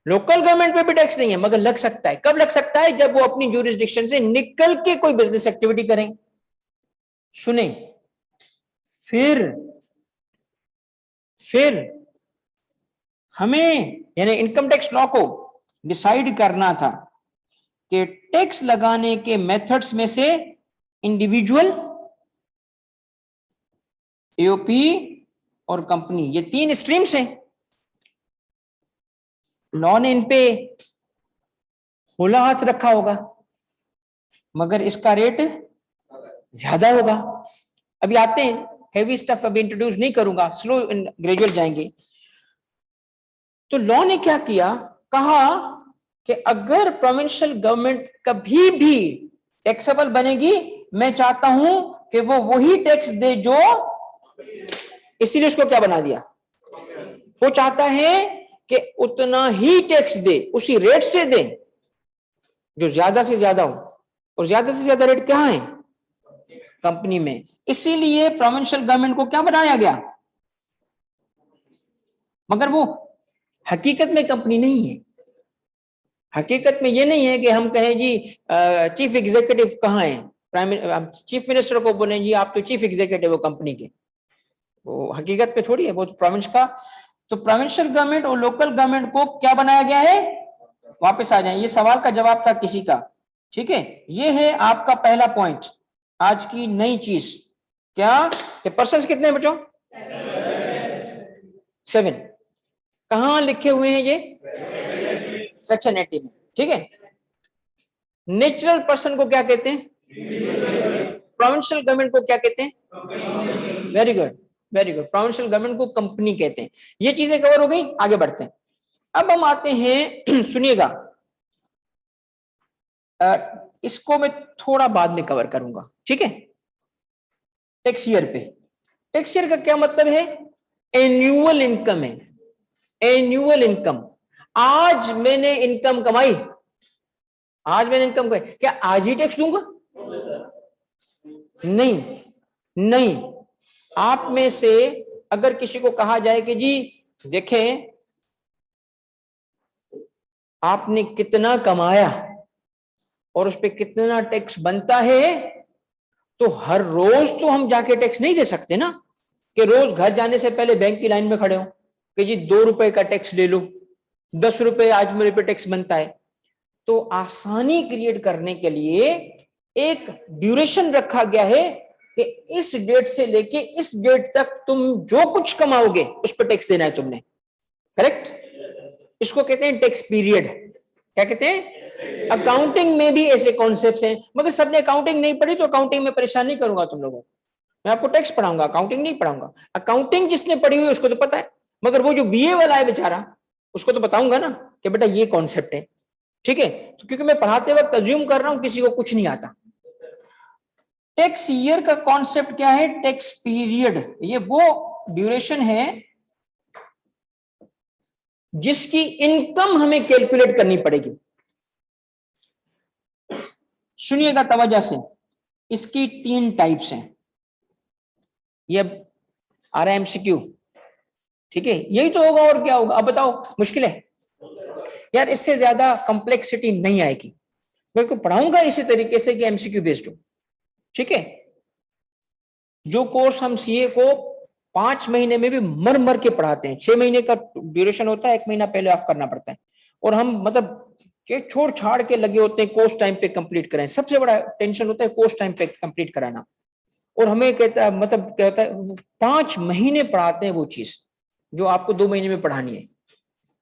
लोकल गवर्नमेंट पे भी टैक्स नहीं है, मगर लग सकता है। कब लग सकता है? जब वो अपनी ज्यूरिसडिक्शन से निकल के कोई बिजनेस एक्टिविटी करें। सुने, फिर हमें यानी इनकम टैक्स लॉ को डिसाइड करना था कि टैक्स लगाने के मेथड्स में से इंडिविजुअल, एओपी और कंपनी, ये 3 स्ट्रीम्स हैं। लॉ ने इन पे खुला हाथ रखा होगा, मगर इसका रेट ज्यादा होगा। अभी आते हैं, हेवी स्टफ अभी इंट्रोड्यूस नहीं करूंगा, स्लो ग्रेजुअल जाएंगे। तो लॉ ने क्या किया, कहा कि अगर प्रोविंशियल गवर्नमेंट कभी भी टैक्सेबल बनेगी, मैं चाहता हूं कि वो वही टैक्स दे जो, इसीलिए उसको क्या बना दिया, वो चाहता है कि उतना ही टैक्स दे, उसी रेट से दे जो ज्यादा से ज्यादा हो। और ज्यादा से ज्यादा रेट क्या है? कंपनी में। इसीलिए प्रोविंशियल गवर्नमेंट को क्या बनाया गया, मगर वो हकीकत में कंपनी नहीं है। हकीकत में ये नहीं है कि हम कहें जी चीफ एग्जीक्यूटिव कहाँ है, प्राइम चीफ मिनिस्टर को बोले जी आप तो चीफ एग्जीक्यूटिव हो कंपनी के, वो हकीकत में थोड़ी है, वो तो प्रोविंस का। तो प्रोविंशियल गवर्नमेंट और लोकल गवर्नमेंट को क्या बनाया गया है? वापस आ जाए, ये सवाल का जवाब था किसी का, ठीक है। ये है आपका पहला पॉइंट, आज की नई चीज। क्या कि पर्सन कितने बच्चों? 7। कहां लिखे हुए हैं ये? सेक्शन 80 में, ठीक है। नेचुरल पर्सन को क्या कहते हैं? प्रोविंशियल गवर्नमेंट को क्या कहते हैं? Very good, very good. Provincial government को कंपनी कहते हैं। ये चीजें कवर हो गई, आगे बढ़ते हैं। अब हम आते हैं सुनिएगा, इसको मैं थोड़ा बाद में कवर करूंगा, ठीक है। टैक्स ईयर पे, टैक्स ईयर का क्या मतलब है? एन्युअल इनकम है, एन्युअल इनकम। आज मैंने इनकम कमाई, आज मैंने इनकम कमाई, क्या आज ही टैक्स दूंगा? नहीं, नहीं। आप में से अगर किसी को कहा जाए कि जी देखें आपने कितना कमाया और उस पर कितना टैक्स बनता है, तो हर रोज तो हम जाके टैक्स नहीं दे सकते ना, कि रोज घर जाने से पहले बैंक की लाइन में खड़े हो कि जी 2 रुपए का टैक्स ले लो, 10 रुपए आज मेरे पे टैक्स बनता है। तो आसानी क्रिएट करने के लिए एक ड्यूरेशन रखा गया है कि इस डेट से लेके इस डेट तक तुम जो कुछ कमाओगे उस पर टैक्स देना है तुमने, करेक्ट। इसको कहते हैं टैक्स पीरियड। क्या कहते हैं? अकाउंटिंग में भी ऐसे कॉन्सेप्ट्स हैं, मगर सबने अकाउंटिंग नहीं पढ़ी तो अकाउंटिंग में परेशान नहीं करूंगा तुम लोगों को। मैं आपको टैक्स पढ़ाऊंगा, अकाउंटिंग नहीं पढ़ाऊंगा। अकाउंटिंग जिसने पढ़ी हुई उसको तो पता है, मगर वो जो बीए वाला है बेचारा, उसको तो बताऊंगा ना कि बेटा ये कॉन्सेप्ट है, ठीक है। तो क्योंकि मैं पढ़ाते वक्त अज्यूम कर रहा हूं किसी को कुछ नहीं आता। टैक्स ईयर का कॉन्सेप्ट क्या है? टैक्स पीरियड, ये वो ड्यूरेशन है जिसकी इनकम हमें कैलकुलेट करनी पड़ेगी। सुनिएगा तवज्जो से, इसकी 3 टाइप्स हैं। ये आ रहा है एमसीक्यू, ठीक है। यही तो होगा और क्या होगा? अब बताओ, मुश्किल है यार, इससे ज्यादा कॉम्प्लेक्सिटी नहीं आएगी। मैं को पढ़ाऊंगा इसी तरीके से कि एमसीक्यू बेस्ड हो, ठीक है। जो कोर्स हम सीए को 5 महीने में भी मर मर के पढ़ाते हैं, 6 महीने का ड्यूरेशन होता है, 1 महीना पहले ऑफ करना पड़ता है, और हम मतलब छोड़ छाड़ के लगे होते हैं कोर्स टाइम पे कंप्लीट करें। सबसे बड़ा टेंशन होता है कोर्स टाइम पे कंप्लीट कराना, और हमें कहता है मतलब कहता है 5 महीने पढ़ाते हैं वो चीज जो आपको 2 महीने में पढ़ानी है।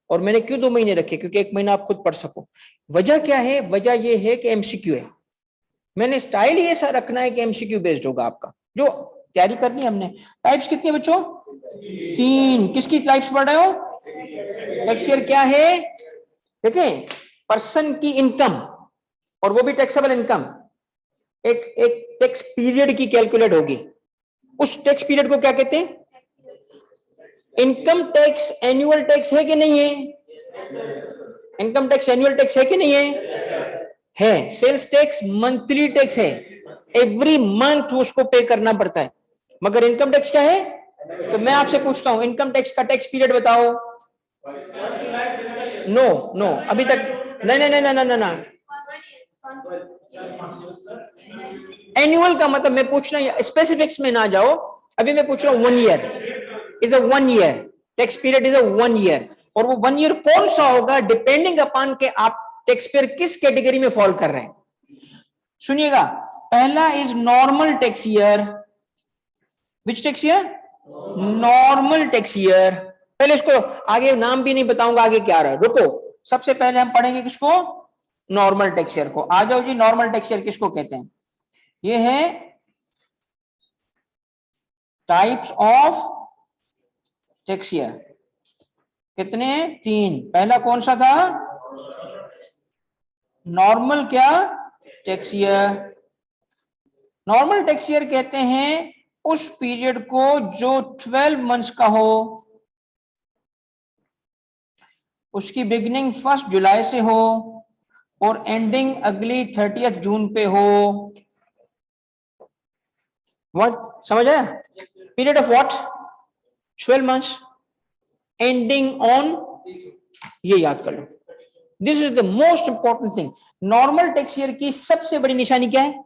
और मैंने क्यों 2 महीने रखे? क्योंकि 1 महीना आप खुद पढ़ सको। वजह क्या है? वजह ये है कि एमसीक्यू है। मैंने स्टाइल ही ऐसा रखना है कि एमसीक्यू बेस्ड होगा आपका, जो तैयारी करनी है हमने। टाइप्स कितनी है बच्चों? 3। किसकी टाइप्स पढ़ रहे हो? टैक्स ईयर क्या है? देखें, पर्सन की इनकम, और वो भी टैक्सेबल इनकम, एक टैक्स पीरियड की कैलकुलेट होगी। उस टैक्स पीरियड को क्या कहते हैं? इनकम टैक्स एनुअल टैक्स है कि नहीं है? इनकम टैक्स एनुअल टैक्स है कि नहीं है? है। सेल्स टैक्स मंथली टैक्स है, एवरी मंथ उसको पे करना पड़ता है। मगर इनकम टैक्स क्या है? तो मैं आपसे पूछता हूं, इनकम टैक्स का टैक्स पीरियड बताओ। नो नो अभी तक नहीं नहीं नहीं नहीं नहीं एनुअल का मतलब मैं पूछ रहा हूँ, स्पेसिफिक्स में ना जाओ, अभी मैं पूछ रहा हूँ 1 year is a 1 year, tax period is a 1 year, और वो 1 ईयर कौन सा होगा डिपेंडिंग अपॉन के आप टैक्स पीरियड किस कैटेगरी में फॉल कर रहे हैं। सुनिएगा, पहला is normal tax year. Which tax year? Normal tax year. पहले इसको आगे नाम भी नहीं बताऊंगा आगे क्या रहा है, रुको, सबसे पहले हम पढ़ेंगे किसको? नॉर्मल टैक्स ईयर को। आ जाओ जी, नॉर्मल टैक्स ईयर किसको कहते हैं? ये है टाइप्स ऑफ टैक्स ईयर। कितने? 3। पहला कौन सा था? नॉर्मल क्या? Tax year. Normal tax year कहते हैं उस पीरियड को जो 12 मंथ्स का हो, उसकी बिगिनिंग 1 जुलाई से हो और एंडिंग अगली 30 जून पे हो। व्हाट समझ आया? Period of what? 12 months ending on, ये याद कर लो, this is the most important thing. Normal tax year की सबसे बड़ी निशानी क्या है?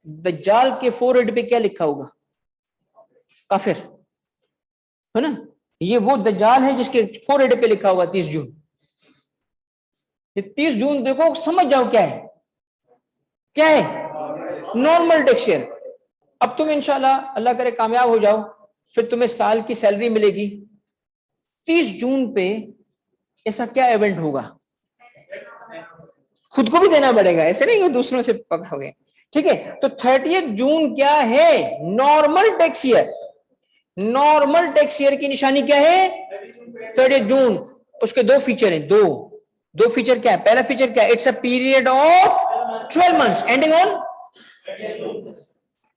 दज्जाल के फोरहेड पे क्या लिखा होगा? काफिर, है ना? ये वो दज्जाल है जिसके फोरहेड पे लिखा होगा 30 जून। ये 30 जून देखो, समझ जाओ क्या है, क्या है? Normal tax year. अब तुम इंशाल्लाह अल्लाह करे कामयाब हो जाओ, फिर तुम्हें साल की सैलरी मिलेगी। 30 जून पे ऐसा क्या इवेंट होगा? खुद को भी देना पड़ेगा, ऐसे नहीं दूसरों से पकड़ोगे, ठीक है? तो 30 जून क्या है? Normal tax year. Normal tax year की निशानी क्या है? 30 जून। उसके दो फीचर हैं, दो फीचर क्या है? पहला फीचर क्या है? It's a period of 12 months ending on,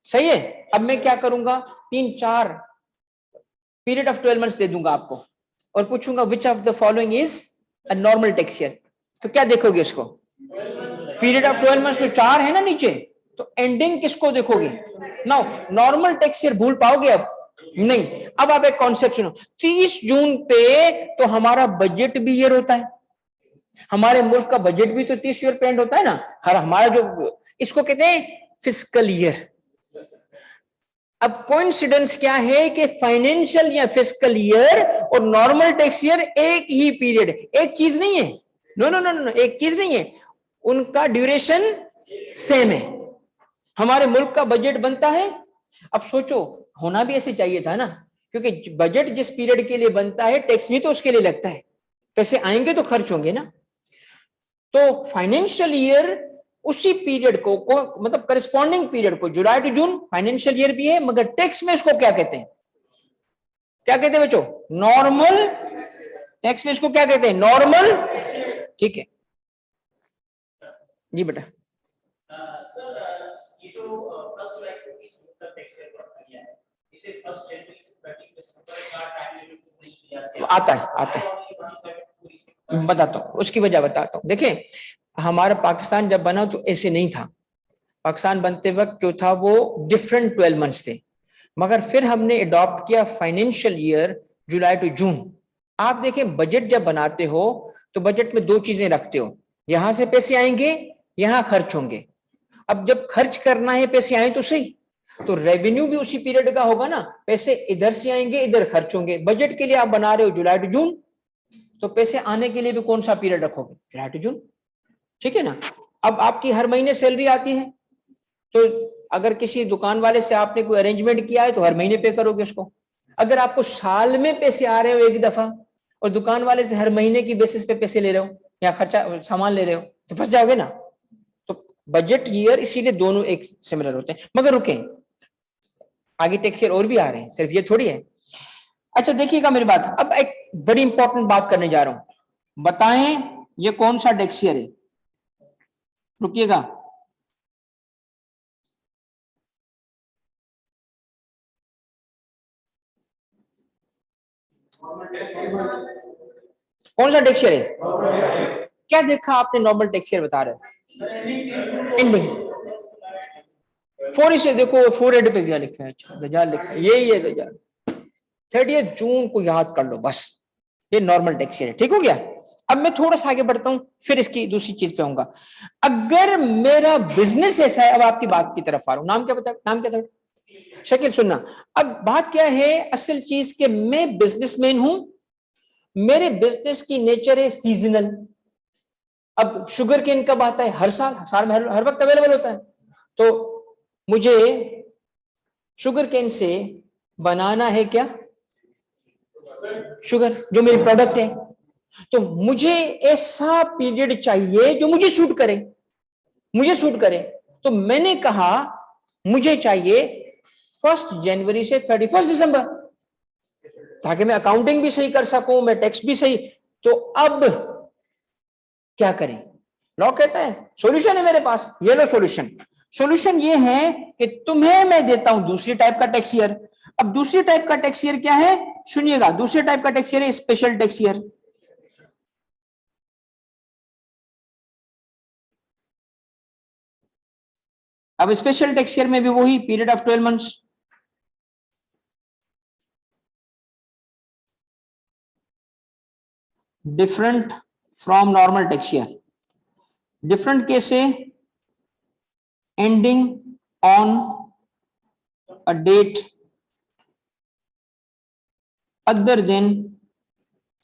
सही है? अब मैं क्या करूंगा, 3-4 पीरियड ऑफ 12 मंथ्स दे दूंगा आपको और पूछूंगा which of the following is a normal tax year. तो क्या देखोगे उसको? पीरियड ऑफ 12 मंथ्स तो 4 है ना नीचे, तो एंडिंग किसको देखोगे? नाउ नॉर्मल टैक्स ईयर भूल पाओगे अब नहीं। अब आप एक कॉन्सेप्ट सुनो, 30 जून पे तो हमारा बजट भी ईयर होता है, हमारे मुल्क का बजट भी तो 30 ईयर पे एंड होता है ना। हर हमारा जो, इसको कहते हैं फिस्कल ईयर। अब कोइंसिडेंस क्या है कि फाइनेंशियल या फिस्कल ईयर और नॉर्मल टैक्स ईयर एक ही पीरियड, एक चीज नहीं है। नो नो नो नो, एक चीज नहीं है, उनका ड्यूरेशन सेम है। हमारे मुल्क का बजट बनता है, अब सोचो होना भी ऐसे चाहिए था ना, क्योंकि बजट जिस पीरियड के लिए बनता है टैक्स भी तो उसके लिए लगता है, पैसे आएंगे तो खर्च होंगे ना। तो फाइनेंशियल ईयर उसी पीरियड को मतलब करस्पॉन्डिंग पीरियड को, जुलाई टू जून फाइनेंशियल ईयर भी है, मगर टैक्स में इसको क्या कहते हैं? क्या कहते हैं बच्चों? नॉर्मल। टैक्स में इसको क्या कहते हैं? नॉर्मल। ठीक है जी बेटा। आता है, बताता हूँ उसकी वजह बताता हूँ। देखिए, हमारा पाकिस्तान जब बना तो ऐसे नहीं था। पाकिस्तान बनते वक्त जो था वो डिफरेंट 12 मंथ्स थे, मगर फिर हमने अडॉप्ट किया financial year July to June. आप देखें, बजट जब बनाते हो तो बजट में 2 चीजें रखते हो, यहां से पैसे आएंगे, यहां खर्च होंगे। अब जब खर्च करना है, पैसे आए तो सही, तो रेवेन्यू भी उसी पीरियड का होगा ना, पैसे इधर से आएंगे, इधर खर्च होंगे। बजट के लिए आप बना रहे हो जुलाई टू जून, तो पैसे आने के लिए भी कौन सा पीरियड रखोगे? जुलाई टू जून, ठीक है ना। अब आपकी हर महीने सैलरी आती है, तो अगर किसी दुकान वाले से आपने कोई अरेंजमेंट किया है तो हर महीने पे करोगे उसको। अगर आपको साल में पैसे आ रहे हो एक दफा और दुकान वाले से हर महीने की बेसिस पे पैसे ले रहे हो या खर्चा सामान ले रहे हो, तो फंस जाओगे ना। तो बजट ईयर इसीलिए दोनों एक सिमिलर होते हैं। मगर रुके, आगे टैक्स ईयर और भी आ रहे हैं, सिर्फ ये थोड़ी है। अच्छा देखिएगा मेरी बात, अब एक बड़ी इंपॉर्टेंट बात करने जा रहा हूं। बताएं ये कौन सा टैक्स ईयर है? रुकिएगा, कौन सा टैक्स ईयर है? क्या देखा आपने? नॉर्मल टैक्स ईयर बता रहे हो, एंडिंग। 4 इसे देखो, 4 हेड पे क्या लिखा है? अच्छा दज्जाल लिखा है, यही है दज्जाल। 30 जून को याद कर लो बस, ये नॉर्मल टैक्स ईयर है, ठीक हो गया। अब मैं थोड़ा सा आगे बढ़ता हूं, फिर इसकी दूसरी चीज पे आऊंगा। अगर मेरा बिजनेस ऐसा है, अब आपकी बात की तरफ आ रहा हूं, नाम क्या बता, नाम क्या था शकील, सुनना। अब बात क्या है असल चीज के, मैं बिजनेसमैन हूं, मेरे बिजनेस की नेचर है सीजनल। अब शुगर केन कब आता है, हर साल, साल में हर वक्त अवेलेबल होता है। तो मुझे शुगर केन से बनाना है क्या, शुगर, जो मेरी प्रोडक्ट है। तो मुझे ऐसा पीरियड चाहिए जो मुझे सूट करे, मुझे सूट करे। तो मैंने कहा मुझे चाहिए 1 जनवरी से 31 दिसंबर, ताकि मैं अकाउंटिंग भी सही कर सकूं, मैं टैक्स भी सही। तो अब क्या करें, लॉ कहता है सॉल्यूशन है मेरे पास, ये लो सॉल्यूशन। सॉल्यूशन ये है कि तुम्हें मैं देता हूं दूसरी टाइप का टैक्स ईयर। अब दूसरी टाइप का टैक्स ईयर क्या है, सुनिएगा, दूसरे टाइप का टैक्स ईयर है स्पेशल टैक्स ईयर। अब स्पेशल टैक्स ईयर में भी वही period of 12 months, different from normal tax year. Different कैसे, ending on a date other than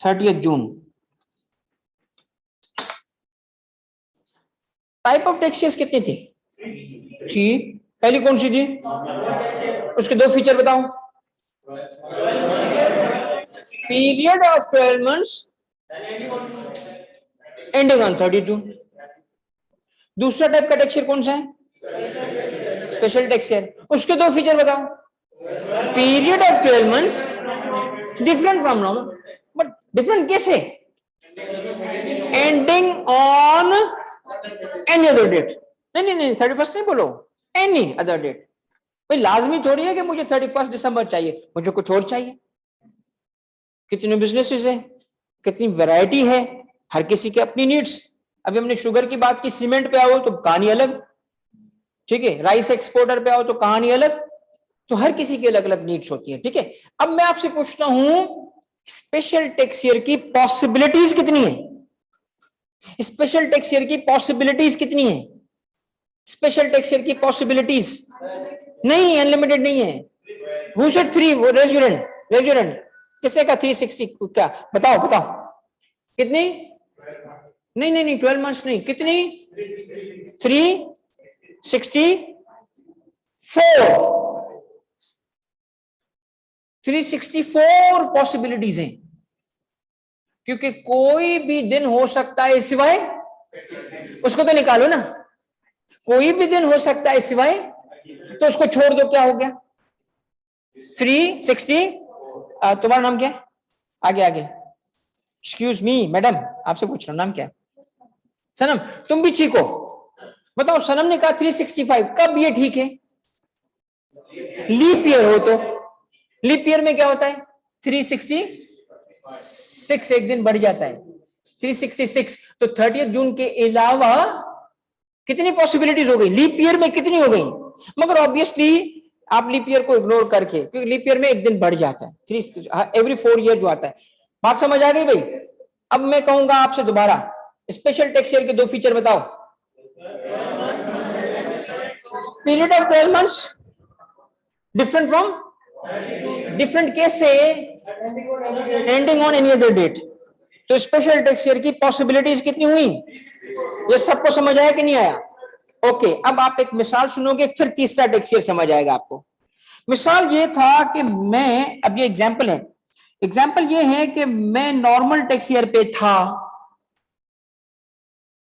30th June. Type of tax years कितनी थी, पहली कौन सी थी, उसके दो फीचर बताओ, period of 12 months ending on 30 जून। दूसरा टाइप का टैक्स ईयर कौन सा है, स्पेशल टैक्स ईयर, उसके दो फीचर बताओ, period of 12 months different from normal, but different कैसे, ending on any other date. नहीं 31 नहीं बोलो, एनी अदर डेट। भाई लाजमी थोड़ी है कि मुझे 31 दिसंबर चाहिए, मुझे कुछ और चाहिए। कितने बिजनेसेस है, कितनी वैरायटी है, हर किसी के अपनी नीड्स। अभी हमने शुगर की बात की, सीमेंट पे आओ तो कहानी अलग, ठीक है, राइस एक्सपोर्टर पे आओ तो कहानी अलग। तो हर किसी की अलग अलग नीड्स होती है, ठीक है। अब मैं आपसे पूछता हूं, स्पेशल टैक्स ईयर की पॉसिबिलिटीज कितनी है, स्पेशल टैक्स ईयर की पॉसिबिलिटीज कितनी है, स्पेशल टैक्स ईयर की पॉसिबिलिटीज नहीं, अनलिमिटेड नहीं है। Who said 3? वो रेजुरेंट किसने कहा 360, क्या बताओ बताओ कितनी, नहीं 12 मंथ्स नहीं, कितनी, 364 पॉसिबिलिटीज हैं, क्योंकि कोई भी दिन हो सकता है सिवाय, उसको तो निकालो ना, कोई भी दिन हो सकता है सिवाय, तो उसको छोड़ दो, क्या हो गया 360। तुम्हारा नाम क्या है, आगे एक्सक्यूज मी मैडम, आपसे पूछ रहा हूं नाम क्या है, सनम, तुम भी चीखो, बताओ। सनम ने कहा 365, कब ये ठीक है, लीप ईयर हो तो, लीप ईयर में क्या होता है 366, एक दिन बढ़ जाता है 366। तो 30 जून के अलावा कितनी पॉसिबिलिटीज हो गई, लीप ईयर में कितनी हो गई। मगर ऑब्वियसली आप लीप ईयर को इग्नोर करके, क्योंकि लीप ईयर में एक दिन बढ़ जाता है, एवरी 4 ईयर जो आता है। बात समझ आ गई भाई। अब मैं कहूंगा आपसे दोबारा, स्पेशल टैक्स ईयर के दो फीचर बताओ, period of 12 months different from, different case से, ending on any other date. तो स्पेशल टैक्स ईयर की पॉसिबिलिटीज कितनी हुई, ये सबको समझ आया कि नहीं आया। ओके, अब आप एक मिसाल सुनोगे, फिर तीसरा टैक्स ईयर समझ आएगा आपको। मिसाल ये था कि मैं, अब ये एग्जाम्पल है, एग्जाम्पल ये है कि मैं नॉर्मल टैक्स ईयर पे था,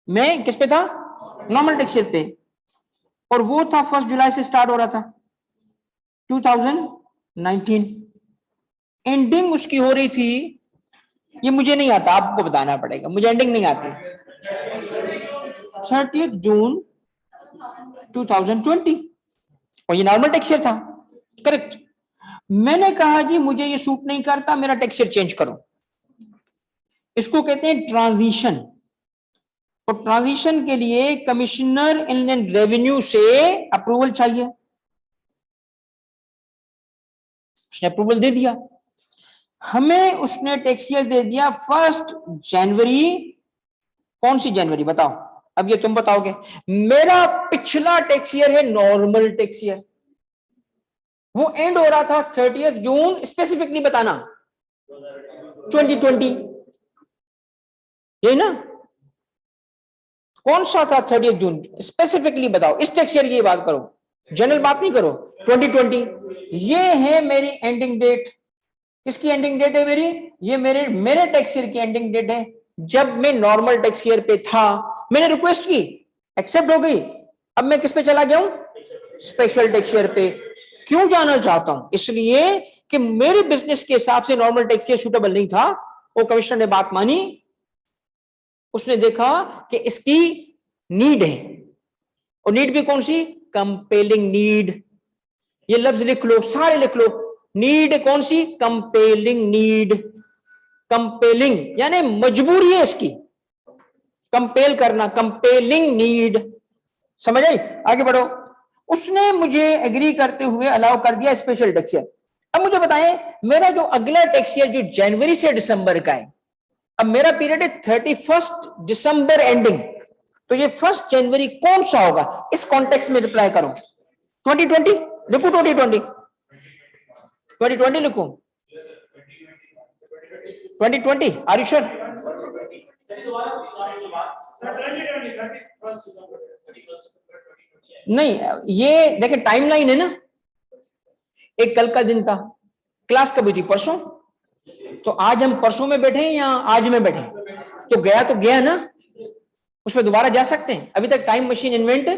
मैं किस पे था, नॉर्मल टैक्स ईयर पे, और वो था 1 जुलाई से स्टार्ट हो रहा था 2019, एंडिंग उसकी हो रही थी, ये मुझे नहीं आता, आपको बताना पड़ेगा, मुझे एंडिंग नहीं आती, 30 जून 2020, और ये नॉर्मल टैक्स ईयर था, करेक्ट। मैंने कहा जी मुझे ये सूट नहीं करता, मेरा टैक्स ईयर चेंज करो, इसको कहते हैं ट्रांजिशन। तो ट्रांजिशन के लिए कमिश्नर इनलैंड रेवेन्यू से अप्रूवल चाहिए, उसने अप्रूवल दे दिया। हमें उसने टैक्स ईयर दे दिया 1 जनवरी। कौन सी जनवरी बताओ? अब ये तुम बताओगे। मेरा पिछला टैक्स ईयर है नॉर्मल टैक्स ईयर, वो एंड हो रहा था 30 जून, स्पेसिफिकली बताना 2020, ये ना? कौन सा था 30 जून? स्पेसिफिकली बताओ, इस टैक्स ईयर की बात करो, जनरल बात नहीं करो। 2020 ये है मेरी एंडिंग डेट। किसकी एंडिंग डेट है मेरी? ये मेरे टैक्स ईयर की एंडिंग डेट है। जब मैं नॉर्मल टैक्स ईयर पे था, मैंने रिक्वेस्ट की, एक्सेप्ट हो गई। अब मैं किस पे चला गया हूं? स्पेशल टैक्स ईयर पे। क्यों जाना चाहता हूं? इसलिए कि मेरे बिजनेस के हिसाब से नॉर्मल टैक्स ईयर सूटेबल नहीं था। वो कमिश्नर ने बात मानी, उसने देखा कि इसकी नीड है, और नीड भी कौन सी? Compelling need. ये लफ्ज लिख लो, सारे लिख लो। नीड कौन सी? Compelling need. कंपेलिंग यानी मजबूरी है इसकी, कंपेल करना, कंपेलिंग नीड। समझ आई? आगे बढ़ो। उसने मुझे एग्री करते हुए अलाउ कर दिया स्पेशल टैक्स ईयर। अब मुझे बताएं, मेरा जो अगला टैक्स ईयर जो जनवरी से दिसंबर का है, अब मेरा पीरियड है 31 दिसंबर एंडिंग, तो ये 1 जनवरी कौन सा होगा? इस कॉन्टेक्स्ट में रिप्लाई करो। 2020 लिखो, 2020 लिखो, 2020। Are you sure? नहीं, ये देखें टाइमलाइन है ना, एक कल का दिन था, क्लास कब हुई थी? परसों। तो आज हम परसों में बैठे हैं या आज में बैठे? तो गया ना, उसमें दोबारा जा सकते हैं। अभी तक टाइम मशीन इन्वेंट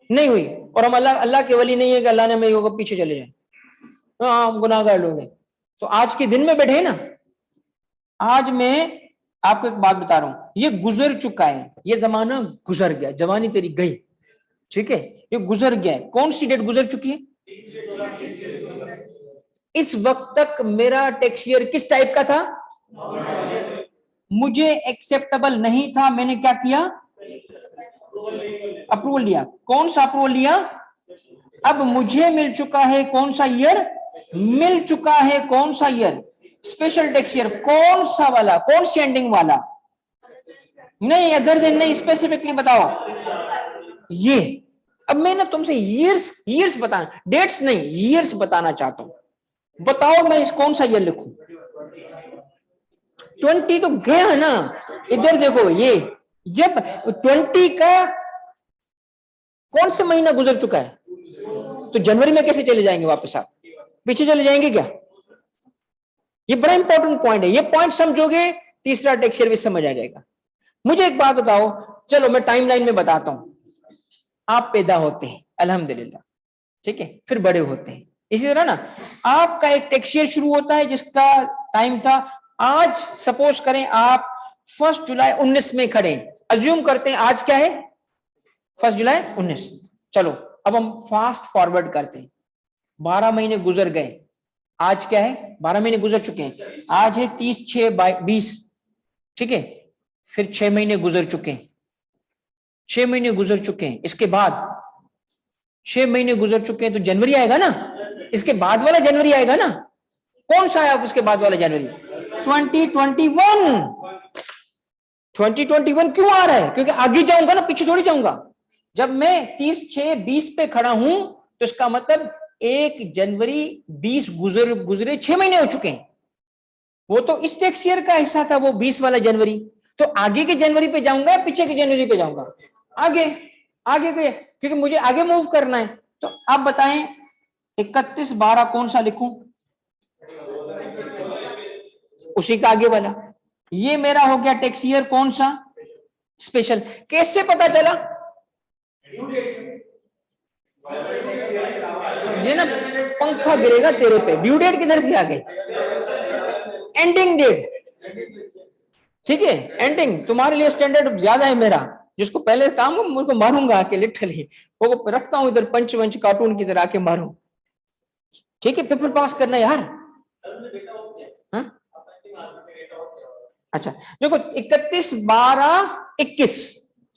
नहीं हुई, और हम अल्लाह के वली नहीं है कि अल्लाह ने मेरे को पीछे चले जाए। हाँ, हम गुनाहगार लोग हैं। तो आज के दिन में बैठे हैं ना। आज मैं आपको एक बात बता रहा हूं, ये गुजर चुका है, ये जमाना गुजर गया, जवानी तेरी गई, ठीक है? ये गुजर गया है। कौन सी डेट गुजर चुकी है? इस वक्त तक मेरा टैक्स ईयर किस टाइप का था? मुझे एक्सेप्टेबल नहीं था, मैंने क्या किया? अप्रूवल लिया। कौन सा अप्रूवल लिया? अब मुझे मिल चुका है कौन सा ईयर? मिल चुका है कौन सा ईयर? Special tax year. कौन सा वाला? कौन सी एंडिंग वाला? नहीं, अदर देन नहीं, स्पेसिफिकली बताओ। ये अब मैं ना तुमसे ईयर्स बताना, डेट्स नहीं, ईयर्स बताना चाहता हूं। बताओ मैं इस कौन सा ईयर लिखूं? 20 तो गया ना, इधर देखो, ये जब 20 का कौन सा महीना गुजर चुका है, तो जनवरी में कैसे चले जाएंगे वापस? आप पीछे चले जाएंगे क्या? ये बड़ा इंपॉर्टेंट पॉइंट है, ये पॉइंट समझोगे तीसरा टैक्स ईयर भी समझ आ जाएगा। मुझे एक बात बताओ, चलो मैं टाइमलाइन में बताता हूं। आप पैदा होते हैं अल्हम्दुलिल्लाह, ठीक है, फिर बड़े होते हैं, इसी तरह ना आपका एक टैक्स ईयर शुरू होता है जिसका टाइम था आज। सपोज करें आप 1 जुलाई 19 में खड़े, अज्यूम करते हैं आज क्या है? 1 जुलाई 19। चलो अब हम फास्ट फॉरवर्ड करते हैं, 12 महीने गुजर गए, आज क्या है? 12 महीने गुजर चुके हैं, आज है 30/6/20, ठीक है? फिर 6 महीने गुजर चुके हैं, 6 महीने गुजर चुके हैं, इसके बाद 6 महीने गुजर चुके हैं, तो जनवरी आएगा ना, इसके बाद वाला जनवरी आएगा ना। कौन सा है उसके बाद वाला जनवरी? 2021। 2021 क्यों आ रहा है? क्योंकि आगे जाऊंगा ना, पीछे थोड़ी जाऊंगा। जब मैं 30/6/20 पे खड़ा हूं, तो इसका मतलब 1 जनवरी 20 गुजरे 6 महीने हो चुके हैं। वो तो इस टैक्स ईयर का हिस्सा था, वो 20 वाला जनवरी। तो आगे के जनवरी पे जाऊंगा, पीछे के जनवरी पे जाऊंगा? आगे के, क्योंकि मुझे आगे मूव करना है। तो आप बताएं 31/12 कौन सा लिखूं? उसी का आगे वाला। ये मेरा हो गया टैक्स ईयर कौन सा? स्पेशल। कैसे पता चला? ये ना पंखा गिरेगा तेरे पे, ड्यू डेट किधर से आ गई? एंडिंग डेट, ठीक है? एंडिंग तुम्हारे लिए स्टैंडर्ड ज्यादा है मेरा, जिसको पहले काम हो मुझको मारूंगा आके, लिटरली वो रखता हूं इधर पंच वंच कार्टून की तरह आके मारूं, ठीक है? पेपर पास करना यार। हा? अच्छा देखो 31/12/21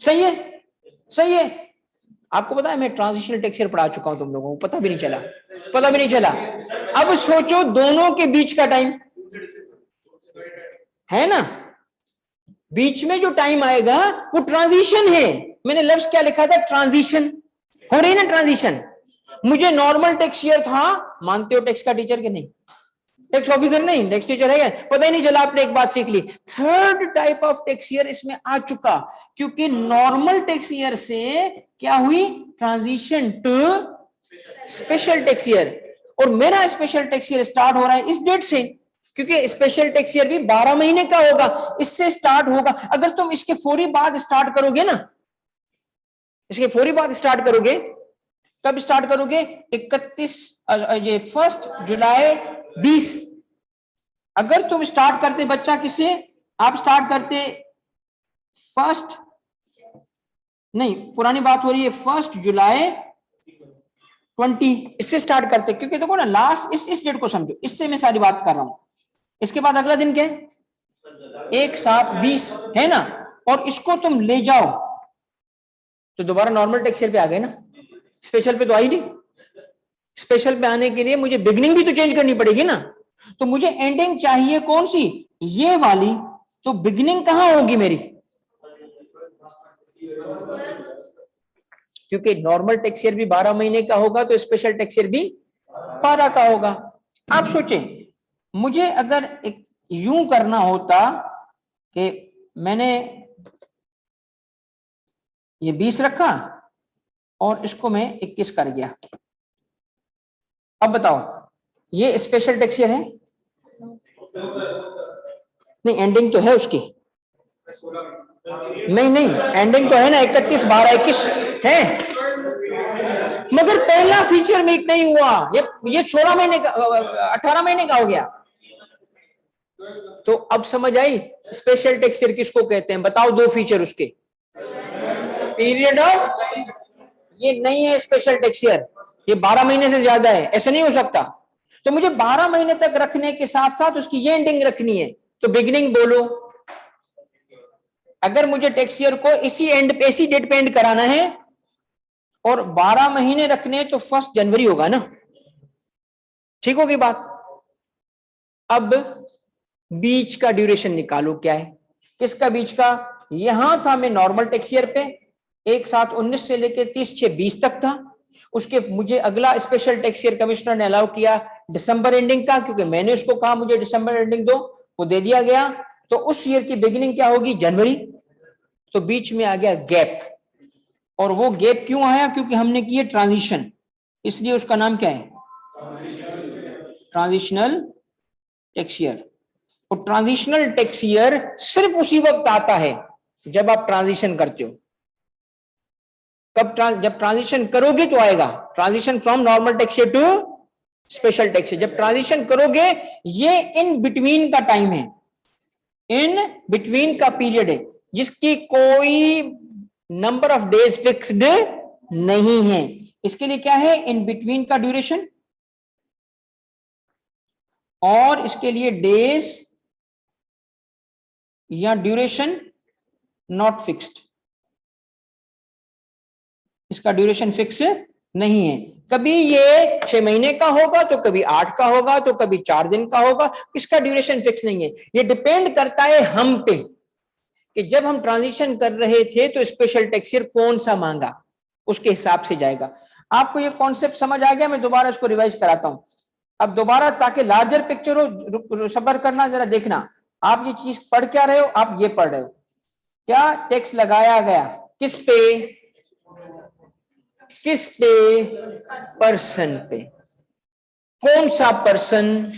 सही है, सही है। आपको पता है मैं ट्रांजिशनल टैक्स ईयर पढ़ा चुका हूं, तुम लोगों को पता भी नहीं चला। अब सोचो दोनों के बीच का टाइम, है ना, बीच में जो टाइम आएगा वो ट्रांजिशन है। मैंने लफ्ज क्या लिखा था, ट्रांजिशन। हो रही ना ट्रांजिशन। मुझे नॉर्मल टैक्स ईयर था, मानते हो टैक्स का टीचर के नहीं, टैक्स ऑफिसर नहीं, टैक्स टीचर है क्या, पता ही नहीं चला, आपने एक बात सीख ली। Third type of tax year इसमें आ चुका, क्योंकि नॉर्मल टैक्स ईयर से क्या हुई, transition to special tax year. और मेरा स्पेशल टैक्स ईयर स्टार्ट हो रहा है इस डेट से, क्योंकि स्पेशल टैक्स ईयर भी 12 महीने का होगा, इससे स्टार्ट होगा। अगर तुम इसके फौरी बाद स्टार्ट करोगे ना, इसके फौरी बाद स्टार्ट करोगे, कब स्टार्ट करोगे, 31 ये 1 जुलाई 20। अगर तुम स्टार्ट करते बच्चा किससे, आप स्टार्ट करते फर्स्ट, नहीं पुरानी बात हो रही है, 1 जुलाई 20, इससे स्टार्ट करते, क्योंकि देखो ना लास्ट इस डेट को समझो, इससे मैं सारी बात कर रहा हूं। इसके बाद अगला दिन क्या है, 1/7/20 है ना, और इसको तुम ले जाओ तो दोबारा नॉर्मल टैक्स ईयर पे आ गए ना, स्पेशल पे तो आई नहीं। स्पेशल पे आने के लिए मुझे बिगनिंग भी तो चेंज करनी पड़ेगी ना, तो मुझे एंडिंग चाहिए कौन सी, ये वाली, तो बिगनिंग कहां होगी मेरी, क्योंकि नॉर्मल टैक्स ईयर भी 12 महीने का होगा तो स्पेशल टैक्स ईयर भी 12 का होगा। आप सोचें, मुझे अगर एक यूं करना होता कि मैंने ये 20 रखा और इसको मैं 21 कर गया, अब बताओ ये स्पेशल टैक्स ईयर है, नहीं एंडिंग तो है उसकी, नहीं एंडिंग तो है ना, 31 12 21 है, मगर पहला फीचर मेक नहीं हुआ, ये 16 महीने का 18 महीने का हो गया। तो अब समझ आई स्पेशल टैक्स ईयर किसको कहते हैं, बताओ दो फीचर उसके, पीरियड ऑफ, ये नहीं है स्पेशल टैक्स ईयर, ये 12 महीने से ज्यादा है, ऐसा नहीं हो सकता। तो मुझे 12 महीने तक रखने के साथ साथ उसकी ये एंडिंग रखनी है, तो बिगिनिंग बोलो। अगर मुझे टैक्स ईयर को इसी डेट पे एंड कराना है और 12 महीने रखने, तो 1 जनवरी होगा ना, ठीक होगी बात। अब बीच का ड्यूरेशन निकालो, क्या है, किसका बीच का, यहां था मैं नॉर्मल टैक्स ईयर पे, 1/7/19 से लेके 30/6/20 तक था, उसके मुझे अगला स्पेशल टैक्स ईयर कमिश्नर ने अलाउ किया दिसंबर एंडिंग का, क्योंकि मैंने उसको कहा मुझे दिसंबर एंडिंग दो, वो दे दिया गया, तो उस ईयर की बिगिनिंग क्या होगी, जनवरी। तो बीच में आ गया गैप, और वो गैप क्यों आया, क्योंकि हमने किया ट्रांजिशन, इसलिए उसका नाम क्या है, ट्रांजिशनल टैक्स ईयर। और ट्रांजिशनल टैक्स ईयर सिर्फ उसी वक्त आता है जब आप ट्रांजिशन करते हो। कब, जब ट्रांजिशन करोगे तो आएगा, transition from normal tax year to special tax year. जब ट्रांजिशन करोगे, ये इन बिटवीन का टाइम है, इन बिटवीन का पीरियड है, जिसकी कोई नंबर ऑफ डेज फिक्स्ड नहीं है। इसके लिए क्या है, इन बिटवीन का ड्यूरेशन, और इसके लिए डेज या ड्यूरेशन नॉट फिक्स्ड, इसका ड्यूरेशन फिक्स नहीं है। कभी ये 6 महीने का होगा, तो कभी 8 का होगा, तो कभी 4 दिन का होगा, इसका ड्यूरेशन फिक्स नहीं है। ये डिपेंड करता है हम पे, कि जब हम ट्रांजिशन कर रहे थे तो स्पेशल टैक्स ईयर कौन सा मांगा, उसके हिसाब से जाएगा। आपको ये कॉन्सेप्ट समझ आ गया, मैं दोबारा इसको रिवाइज कराता हूं अब दोबारा, ताकि लार्जर पिक्चर हो, सबर करना, जरा देखना। आप ये चीज पढ़ क्या रहे हो, आप ये पढ़ रहे हो, क्या टैक्स लगाया गया, किस पे, पर्सन पे। कौन सा पर्सन,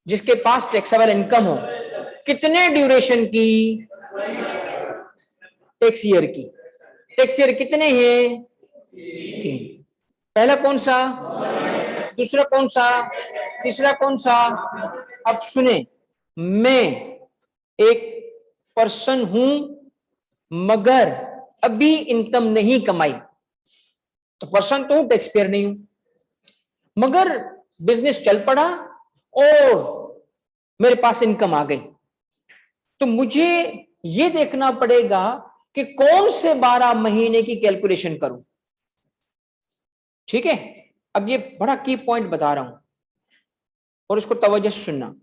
जिसके पास टैक्सेबल इनकम हो, कितने ड्यूरेशन की, टैक्स ईयर की। टैक्स ईयर कितने हैं, 3। पहला कौन सा, दूसरा कौन सा, तीसरा कौन सा। अब सुने, मैं एक पर्सन हूं मगर अभी इनकम नहीं कमाई, तो पर्सन तो हूं, टैक्स पेयर नहीं हूं, मगर बिजनेस चल पड़ा और मेरे पास इनकम आ गई, तो मुझे ये देखना पड़ेगा कि कौन से 12 महीने की कैलकुलेशन करूं। ठीक है, अब ये बड़ा की पॉइंट बता रहा हूं और इसको तवज्जो से सुनना।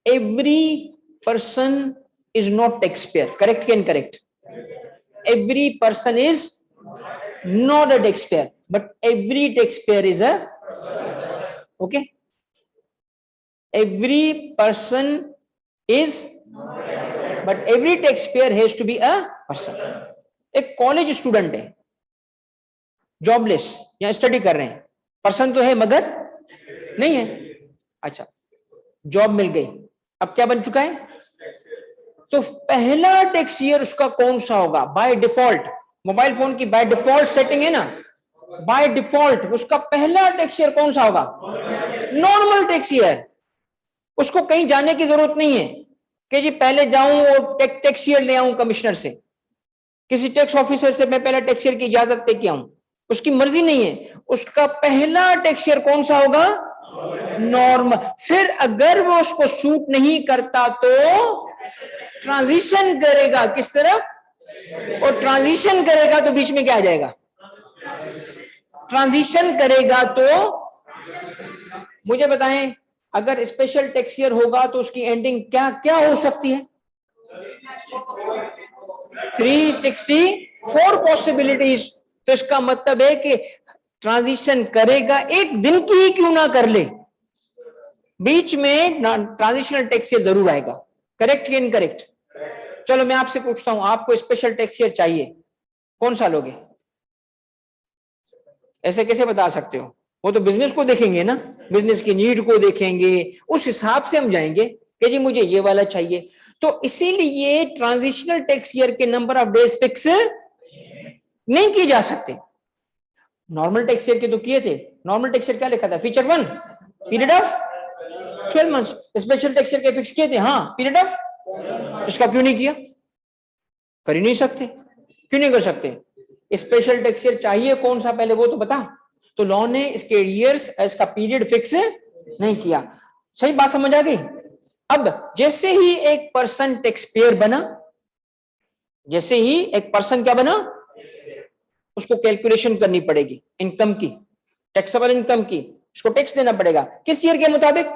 every person is not taxpayer. Correct or incorrect? Every person is not a taxpayer, but every taxpayer is a, okay? Every person is, but every taxpayer has to be a person. एक college student है, jobless या study कर रहे हैं, person तो है मगर नहीं है. अच्छा, जॉब मिल गई, अब क्या बन चुका है? तो पहला टैक्स ईयर उसका कौन सा होगा? बाय डिफॉल्ट, मोबाइल फोन की बाय डिफॉल्ट सेटिंग है ना, बाय डिफॉल्ट उसका पहला टैक्स ईयर कौन सा होगा? Normal tax year. उसको कहीं जाने की जरूरत नहीं है कि जी पहले जाऊं और टैक्स ईयर ले आऊं कमिश्नर से, किसी टैक्स ऑफिसर से मैं पहले टैक्स ईयर की इजाजत लेके आऊं. उसकी मर्जी नहीं है. उसका पहला टैक्स ईयर कौन सा होगा? नॉर्मल. फिर अगर वो उसको सूट नहीं करता तो ट्रांजिशन करेगा किस तरफ? और ट्रांजिशन करेगा तो बीच में क्या आ जाएगा? ट्रांजिशन करेगा तो मुझे बताएं, अगर स्पेशल टैक्स ईयर होगा तो उसकी एंडिंग क्या क्या हो सकती है? 364 पॉसिबिलिटीज. तो इसका मतलब है कि ट्रांजिशन करेगा, एक दिन की ही क्यों ना कर ले, बीच में ट्रांजिशनल टैक्स ईयर जरूर आएगा. करेक्ट या इनकरेक्ट? चलो मैं आपसे पूछता हूं, आपको स्पेशल टैक्स ईयर चाहिए, कौन सा लोगे? ऐसे कैसे बता सकते हो? वो तो बिजनेस को देखेंगे ना, बिजनेस की नीड को देखेंगे, उस हिसाब से हम जाएंगे कि जी मुझे ये वाला चाहिए. तो इसीलिए ट्रांजिशनल टैक्स ईयर के नंबर ऑफ डेज फिक्स नहीं किए जा सकते. नॉर्मल टैक्स ईयर के तो किए थे. नॉर्मल टैक्स ईयर क्या लिखा था? Feature 1 period of 12 months. Special tax year के फिक्स किए थे, हाँ पीरियड ऑफ. इसका क्यों नहीं किया? कर ही नहीं सकते. क्यों नहीं कर सकते? स्पेशल टैक्स ईयर चाहिए कौन सा पहले वो तो बता. तो लॉ ने इसके ईयर्स, इसका पीरियड फिक्स नहीं किया. सही बात समझ आ गई? अब जैसे ही एक पर्सन टैक्स पेयर बना, जैसे ही एक पर्सन क्या बना, उसको कैलकुलेशन करनी पड़ेगी इनकम की, टैक्सेबल इनकम की. उसको टैक्स देना पड़ेगा किस ईयर के मुताबिक?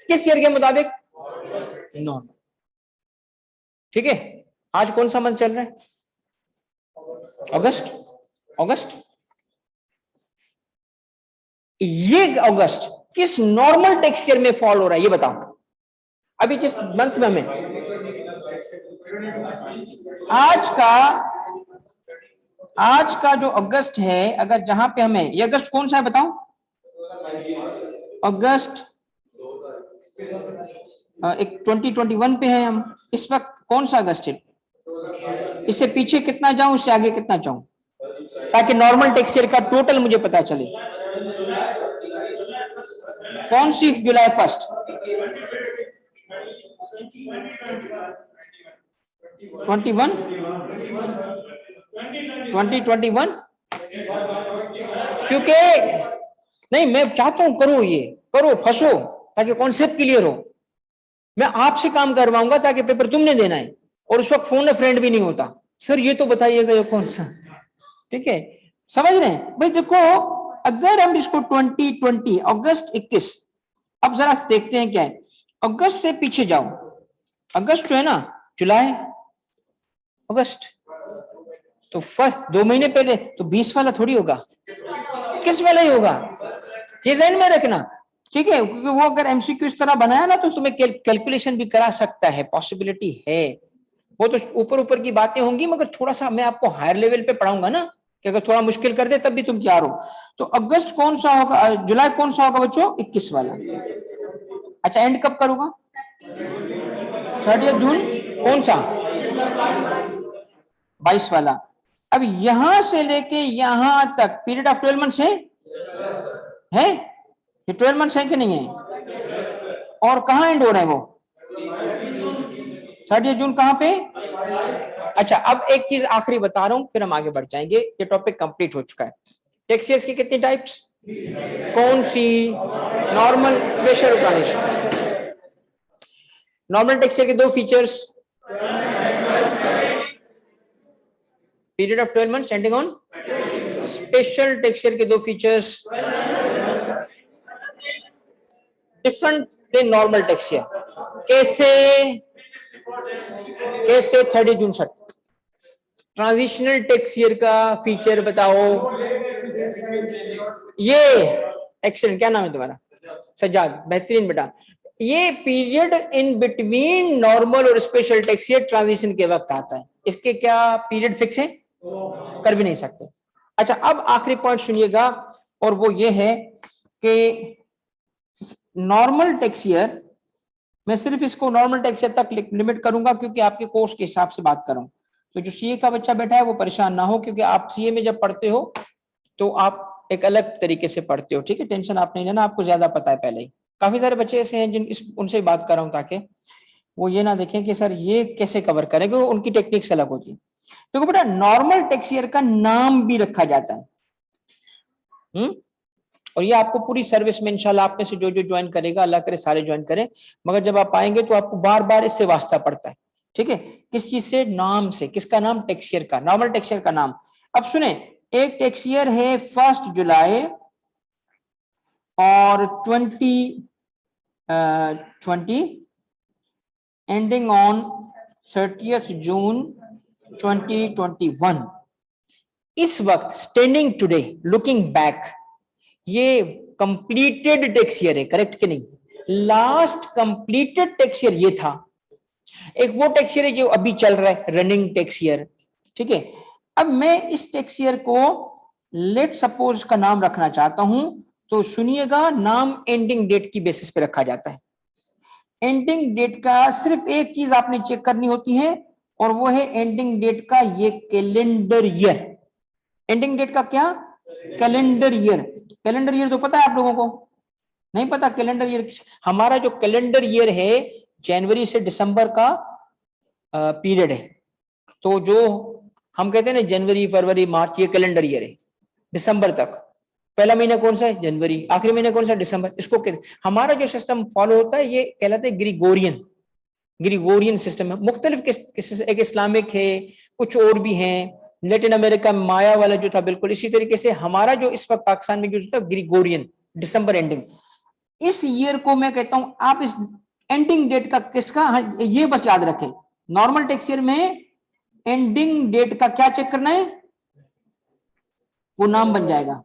किस ईयर के मुताबिक? नॉर्मल. ठीक है. आज कौन सा मंथ चल रहा है? अगस्त. अगस्त. ये अगस्त किस नॉर्मल टैक्स ईयर में फॉल हो रहा है ये बताओ. अभी जिस मंथ में हमें आज का जो अगस्त है, अगर जहां पे हमें ये अगस्त कौन सा है बताओ? अगस्त एक 2021 पे है हम इस वक्त. कौन सा अगस्त है? इससे पीछे कितना जाऊं, इससे आगे कितना जाऊं, ताकि नॉर्मल टैक्स ईयर का टोटल मुझे पता चले. कौन सी? जुलाई 1 21 2021. क्योंकि नहीं, मैं चाहता हूं करो, ये करो, फंसो, ताकि कॉन्सेप्ट क्लियर हो. मैं आपसे काम करवाऊंगा ताकि पेपर तुमने देना है, और उस वक्त फोन फ्रेंड भी नहीं होता. सर ये तो बताइएगा ये कौन सा. ठीक है, समझ रहे हैं भाई? देखो, अगर हम इसको 2020 अगस्त 21, अब जरा देखते हैं क्या है. अगस्त से पीछे जाओ. अगस्त जो है ना, जुलाई अगस्त, तो फर्स्ट 2 महीने पहले तो 20 वाला थोड़ी होगा, 21 वाला ही होगा. ये ध्यान में रखना. ठीक है, क्योंकि वो अगर एमसीक्यू इस तरह बनाया ना तो तुम्हें कैलकुलेशन भी करा सकता है, पॉसिबिलिटी है. वो तो ऊपर ऊपर की बातें होंगी, मगर थोड़ा सा मैं आपको हायर लेवल पे पढ़ाऊंगा ना, कि अगर थोड़ा मुश्किल कर दे तब भी तुम तैयार हो. तो अगस्त कौन सा होगा? जुलाई कौन सा होगा बच्चों? 21 वाला. अच्छा, एंड कब करूंगा? 30 जून. कौन सा? 22 वाला. अब यहां से लेके यहां तक पीरियड ऑफ 12 मंथ्स है? ये 12 मंथ्स है कि नहीं है? और कहां एंड हो रहा है वो? 30 जून कहां पे? अच्छा, अब एक चीज आखिरी बता रहा हूं, फिर हम आगे बढ़ जाएंगे. ये टॉपिक कंप्लीट हो चुका है. टैक्स ईयर्स की कितनी टाइप्स? कौन सी? Normal, special, transition. Normal tax year के 2 features, period of 12 months ending on. Special tax year के 2 features, different than normal tax year. कैसे? कैसे 30 जून 60? ट्रांजिशनल टैक्स ईयर का फीचर बताओ। ये एक्शन क्या नाम है तुम्हारा? सज्जाद, बेहतरीन बेटा। ये पीरियड इन बिटवीन नॉर्मल और स्पेशल टैक्स ईयर ट्रांजिशन के वक्त आता है। इसके क्या पीरियड फिक्स है? कर भी नहीं सकते। अच्छा, अब आखिरी पॉइंट सुनिएगा, और वो ये है कि नॉर्मल टैक्स ईयर, मैं सिर्फ इसको नॉर्मल टैक्स ईयर तक लिमिट करूंगा क्योंकि आपके कोर्स के हिसाब से बात कर रहा हूं। तो जो सीए का बच्चा बैठा है वो परेशान ना हो, क्योंकि आप सीए में जब पढ़ते हो तो आप एक अलग तरीके से पढ़ते हो, ठीक है? टेंशन आप नहीं लेना, आपको ज्यादा पता है पहले ही। काफी सारे बच्चे ऐसे हैं जिन उनसे बात कर रहा हूं ताकि वो ये ना देखें कि सर ये कैसे कवर करें, क्योंकि उनकी टेक्निक्स अलग होती है। तो बेटा नॉर्मल टैक्स ईयर का नाम भी रखा जाता है। और ये आपको पूरी सर्विस में इंशाल्लाह आप में से जो जो ज्वाइन करेगा, अल्लाह करे सारे ज्वाइन करें, मगर जब आप आएंगे तो आपको बार बार इससे वास्ता पड़ता है, ठीक है? किस चीज से? नाम से। किसका नाम? टैक्स ईयर का, नॉर्मल टैक्स ईयर का नाम। अब सुने, एक टैक्स ईयर है 1 जुलाई और 2020 एंडिंग ऑन 30 जून 2021। इस वक्त स्टैंडिंग टुडे, लुकिंग बैक, ये कंप्लीटेड टैक्स ईयर है, करेक्ट कि नहीं? लास्ट कंप्लीटेड टैक्स ईयर ये था। एक वो टैक्स ईयर है जो अभी चल रहा है, रनिंग टैक्स ईयर, ठीक है? अब मैं इस टैक्स ईयर को लेट सपोज का नाम रखना चाहता हूं, तो सुनिएगा, नाम एंडिंग डेट की बेसिस पे रखा जाता है। एंडिंग डेट का सिर्फ एक चीज आपने चेक करनी होती है, और वो है एंडिंग डेट का ये कैलेंडर ईयर। एंडिंग डेट का क्या? Calendar year. कैलेंडर ईयर तो पता है आप लोगों को? नहीं पता कैलेंडर ईयर? हमारा जो कैलेंडर ईयर है जनवरी से दिसंबर का पीरियड है। तो जो हम कहते हैं ना जनवरी फरवरी मार्च, ये कैलेंडर ईयर है। दिसंबर तक पहला महीना कौन सा है? जनवरी। आखिरी महीना कौन सा? दिसंबर। इसको हमारा जो सिस्टम फॉलो होता है ये कहलाता है ग्रिगोरियन। ग्रिगोरियन सिस्टम है। मुख्तलिफ एक इस्लामिक है, कुछ और भी हैं। लैटिन अमेरिका में माया वाला जो था, बिल्कुल इसी तरीके से हमारा जो इस वक्त पाकिस्तान में यूज होता है ग्रिगोरियन, दिसंबर एंडिंग। इस ईयर को मैं कहता हूं, आप इस एंडिंग डेट का किसका, ये बस याद रखें, नॉर्मल टैक्स ईयर में एंडिंग डेट का क्या चेक करना है? वो नाम बन जाएगा।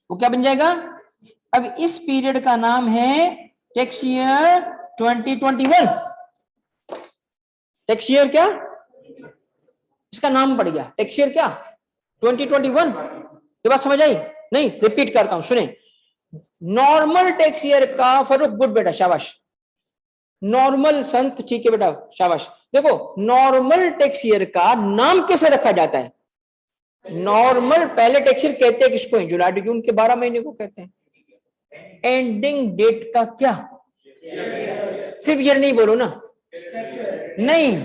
वो क्या बन जाएगा? अब इस पीरियड का नाम है टैक्स ईयर 2021। टैक्स ईयर क्या? इसका नाम पड़ गया टैक्स ईयर क्या? 2021। ये बात समझ आई? नहीं, रिपीट करता हूं, सुने। नॉर्मल टैक्स ईयर का, फरूक गुड बेटा, शाबाश। नॉर्मल संत, ठीक है बेटा, शाबाश। देखो, नॉर्मल टैक्स ईयर का नाम कैसे रखा जाता है? नॉर्मल पहले टैक्स ईयर कहते हैं किसको? जुलाई टू जून के 12 महीने को कहते हैं। एंडिंग डेट का क्या? सिर्फ ईयर नहीं बोलो ना, नहीं,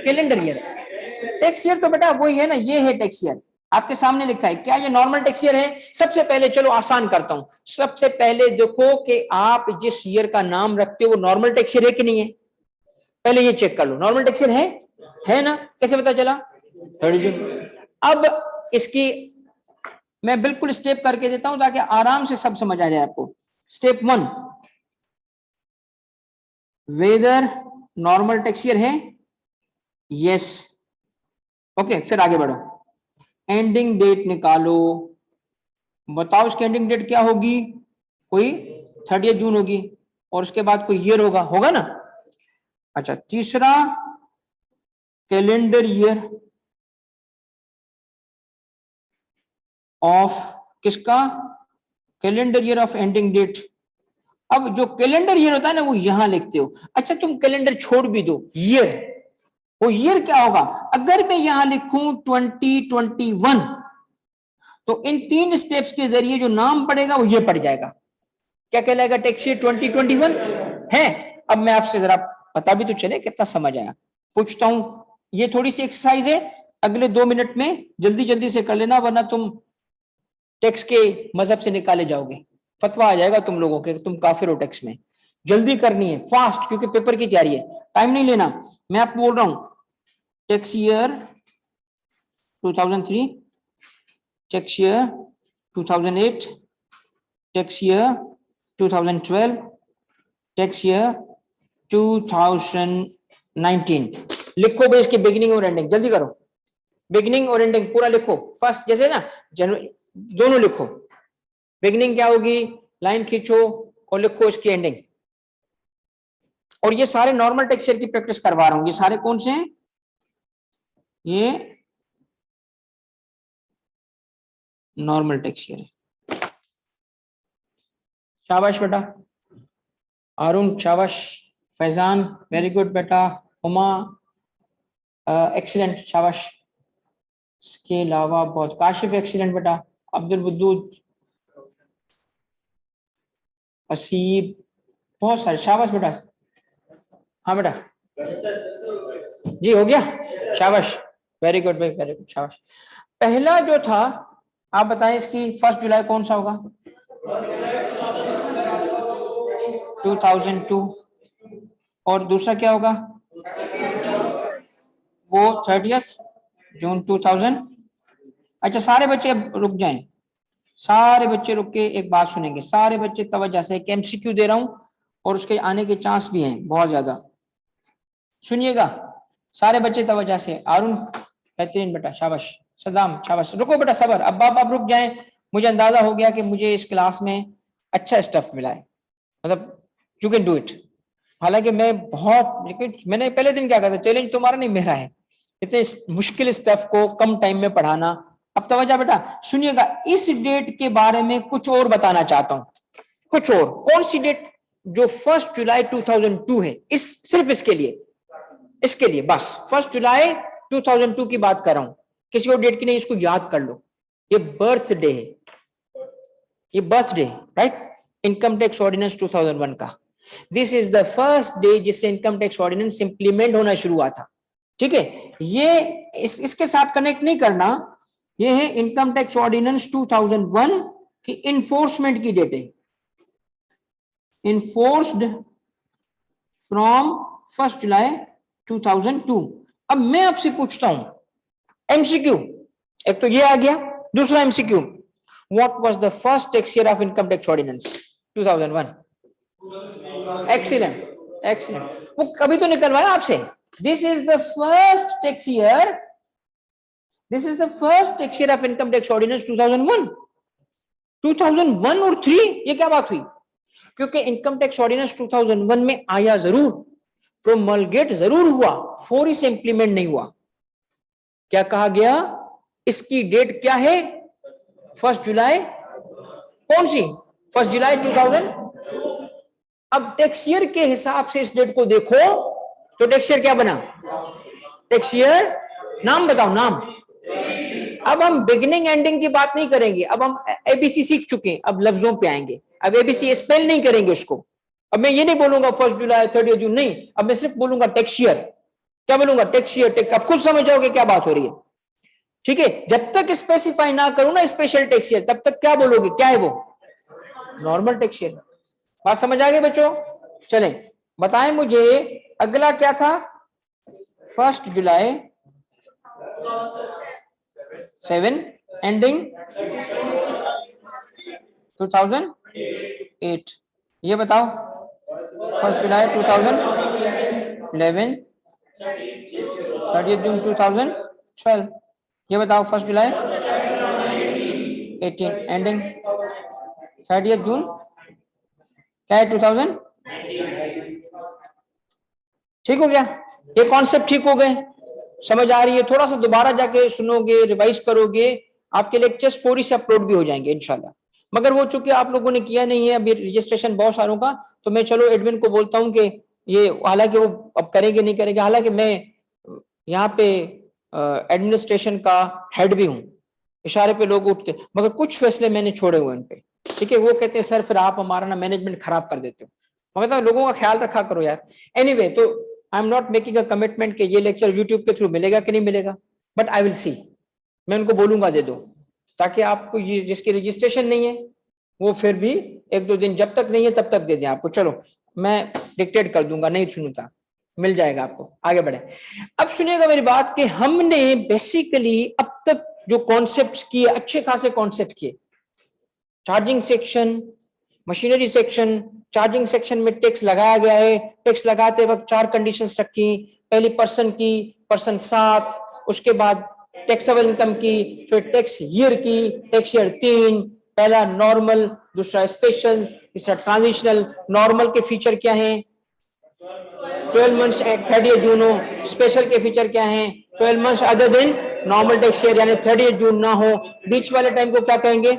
कैलेंडर ईयर। टैक्स ईयर तो बेटा वही है ना, ये है टैक्स ईयर, आपके सामने लिखा है। क्या ये नॉर्मल टैक्स ईयर है? सबसे पहले चलो आसान करता हूं, सबसे पहले देखो कि आप जिस ईयर का नाम रखते हो वो नॉर्मल टैक्स ईयर है कि नहीं है। पहले ये चेक कर लो, नॉर्मल टैक्स ईयर है ना? कैसे पता चला? 30 जून। अब इसकी मैं बिल्कुल स्टेप करके देता हूं ताकि आराम से सब समझ आ जाए आपको। Step 1, whether normal tax year है? यस। ओके, फिर आगे बढ़ो। एंडिंग डेट निकालो, बताओ इसकी एंडिंग डेट क्या होगी? कोई 30 जून होगी, और उसके बाद कोई ईयर होगा ना? अच्छा, तीसरा कैलेंडर ईयर ऑफ किसका? Calendar year of ending date. अब जो कैलेंडर ईयर होता है ना वो यहां लिखते हो। अच्छा, तुम कैलेंडर छोड़ भी दो, ईयर, वो ईयर क्या होगा? अगर मैं यहां लिखूं 2021, तो इन 3 स्टेप्स के जरिए जो नाम पड़ेगा वो ये पड़ जाएगा। क्या कहलाएगा? टैक्स ईयर 2021 है। अब मैं आपसे जरा पता भी तो चले कितना समझ आया। पूछता हूं, ये थोड़ी सी एक्सरसाइज है, अगले 2 मिनट में जल्दी जल्दी से कर लेना, वरना तुम टैक्स के मजहब से निकाले जाओगे, फतवा आ जाएगा तुम लोगों के, तुम काफिर हो टैक्स में। जल्दी करनी है, फास्ट, क्योंकि पेपर की तैयारी है, टाइम नहीं लेना। मैं आपको बोल रहा हूं, tax year 2003, tax year 2008, tax year 2012, tax year 2019। लिखो भाई इसकी बिगिनिंग और एंडिंग, जल्दी करो, बिगिनिंग और एंडिंग पूरा लिखो। फर्स्ट जैसे ना जनवरी, दोनों लिखो। बिगिनिंग क्या होगी, लाइन खींचो और लिखो इसकी एंडिंग। और ये सारे नॉर्मल टैक्स ईयर की प्रैक्टिस करवा रहा हूं। ये सारे कौन से हैं, ये नॉर्मल टैक्स ईयर है। शाबाश बेटा अरुण, शाबाश फैजान, वेरी गुड बेटा। उमा एक्सीलेंट, शाबाश। इसके अलावा बहुत, काशिफ एक्सीलेंट बेटा, अब्दुल बुद्दूद, असीब, बहुत सारे, शाबाश बेटा। हाँ बेटा जी हो गया, शाबाश, वेरी गुड भाई, वेरी गुड, शाबाश। पहला जो था आप बताएं इसकी 1 जुलाई कौन सा होगा, 2002। और दूसरा क्या होगा, वो 30 जून 2000। अच्छा सारे बच्चे अब रुक जाएं, सारे बच्चे रुक के एक बात सुनेंगे, सारे बच्चे तवज्जो से। एक एमसीक्यू दे रहा हूं और उसके आने के चांस भी हैं बहुत ज्यादा, सुनिएगा सारे बच्चे तवज्जो से। अरुण बेहतरीन बेटा, शाबाश। सदाम शाबाश। रुको बेटा सबर, अब आप रुक जाएं। मुझे अंदाजा हो गया कि मुझे इस क्लास में अच्छा स्टफ मिला है, मतलब यू कैन डू इट। हालांकि मैं बहुत, मैंने पहले दिन क्या कहा था, चैलेंज तुम्हारा नहीं मेरा है, इतने मुश्किल स्टफ को कम टाइम में पढ़ाना। अब तवज्जो बेटा सुनिएगा, इस डेट के बारे में कुछ और बताना चाहता हूं, कुछ और। कौन सी डेट, जो 1 जुलाई 2002 है, इस सिर्फ इसके लिए बस 1 जुलाई 2002 की बात कर रहा हूं, किसी और डेट की नहीं, इसको याद कर लो। ये बर्थडे है, ये birthday, right, income tax ordinance 2001 का। This is the first day जिससे इनकम टैक्स ऑर्डिनेंस इंप्लीमेंट होना शुरू हुआ था, ठीक है। ये इसके साथ कनेक्ट नहीं करना, ये है इनकम टैक्स ऑर्डिनेंस 2001 की इन्फोर्समेंट की डेट है, इन्फोर्स्ड फ्रॉम 1 जुलाई 2002। अब मैं आपसे पूछता हूं एमसीक्यू, एक तो ये आ गया, दूसरा MCQ, what was the first tax year of income tax ordinance 2001? Excellent excellent, वो कभी तो निकलवाया आपसे। This is the first tax year, this is the first tax year of income tax ordinance 2001। 2001 और 3, ये क्या बात हुई? क्योंकि इनकम टैक्स ऑर्डिनेंस 2001 में आया जरूर, प्रोमलगेट जरूर हुआ, फौरी से इंप्लीमेंट नहीं हुआ। क्या कहा गया, इसकी डेट क्या है, 1 जुलाई, कौन सी, 1 जुलाई 2000। अब टैक्स ईयर के हिसाब से इस डेट को देखो तो टैक्स ईयर क्या बना, टैक्स ईयर, नाम बताओ नाम। अब हम बिगिनिंग एंडिंग की बात नहीं करेंगे, अब हम एबीसी सीख चुके हैं, अब लफ्जों पे आएंगे। अब एबीसी स्पेल नहीं करेंगे उसको, अब मैं ये नहीं बोलूंगा 1 जुलाई 30 जून, नहीं, अब मैं सिर्फ बोलूंगा टैक्स ईयर। क्या बोलूंगा, टैक्स ईयर, अब खुद समझ जाओगे क्या बात हो रही है, ठीक है। जब तक स्पेसिफाई ना करूं ना स्पेशल टैक्स ईयर, तब तक क्या बोलोगे, क्या है वो, नॉर्मल टैक्स ईयर। बात समझ आ गई बच्चों? चलें बताएं मुझे अगला क्या था, 1 जुलाई 7 एंडिंग 2008, ये बताओ 1 जुलाई 2011 30 जून 2012, ये बताओ 1 जुलाई 18 एंडिंग 30 जून क्या है 2000। ठीक हो गया, ये कॉन्सेप्ट ठीक हो गए, समझ आ रही है? थोड़ा सा दोबारा जाके सुनोगे, रिवाइज करोगे, आपके लेक्चर्स फौरी से अपलोड भी हो जाएंगे इंशाल्लाह। मगर वो चूंकि आप लोगों ने किया नहीं है अभी रजिस्ट्रेशन बहुत सारों का, तो मैं चलो एडमिन को बोलता हूं कि ये, हालांकि वो अब करेंगे नहीं करेंगे, हालांकि मैं यहाँ पे एडमिनिस्ट्रेशन का हेड भी हूँ, इशारे पे लोग उठते, मगर कुछ फैसले मैंने छोड़े हुए उन पे, ठीक है। वो कहते हैं सर फिर आप हमारा ना मैनेजमेंट खराब कर देते हो, मगर तो लोगों का ख्याल रखा करो यार। एनीवे, तो I am not making a commitment कि ये लेक्चर यूट्यूब के थ्रू मिलेगा कि नहीं मिलेगा, बट आई विल सी, मैं उनको बोलूंगा दे दो, ताकि आपको ये जिसकी रजिस्ट्रेशन नहीं है वो फिर भी 1-2 दिन जब तक नहीं है तब तक दे दें आपको। चलो मैं डिक्टेट कर दूंगा, नहीं सुनता, मिल जाएगा आपको, आगे बढ़े। अब सुनिएगा मेरी बात कि हमने बेसिकली अब तक जो कॉन्सेप्ट्स किए, अच्छे खासे कॉन्सेप्ट किए, charging section, machinery section, charging section में टैक्स लगाया गया है। टैक्स लगाते वक्त 4 कंडीशंस रखी, पहली पर्सन की, पर्सन 7, उसके बाद टैक्सेबल इनकम की, फिर टैक्स ईयर की, टैक्स ईयर 3, पहला नॉर्मल, दूसरा स्पेशल, तीसरा ट्रांजिशनल। नॉर्मल के फीचर क्या हैं? 12 मंथ्स एट 30 जून हो। स्पेशल के फीचर क्या हैं? 12 months other than normal tax year, यानी 30 जून ना हो। बीच वाले टाइम को क्या कहेंगे?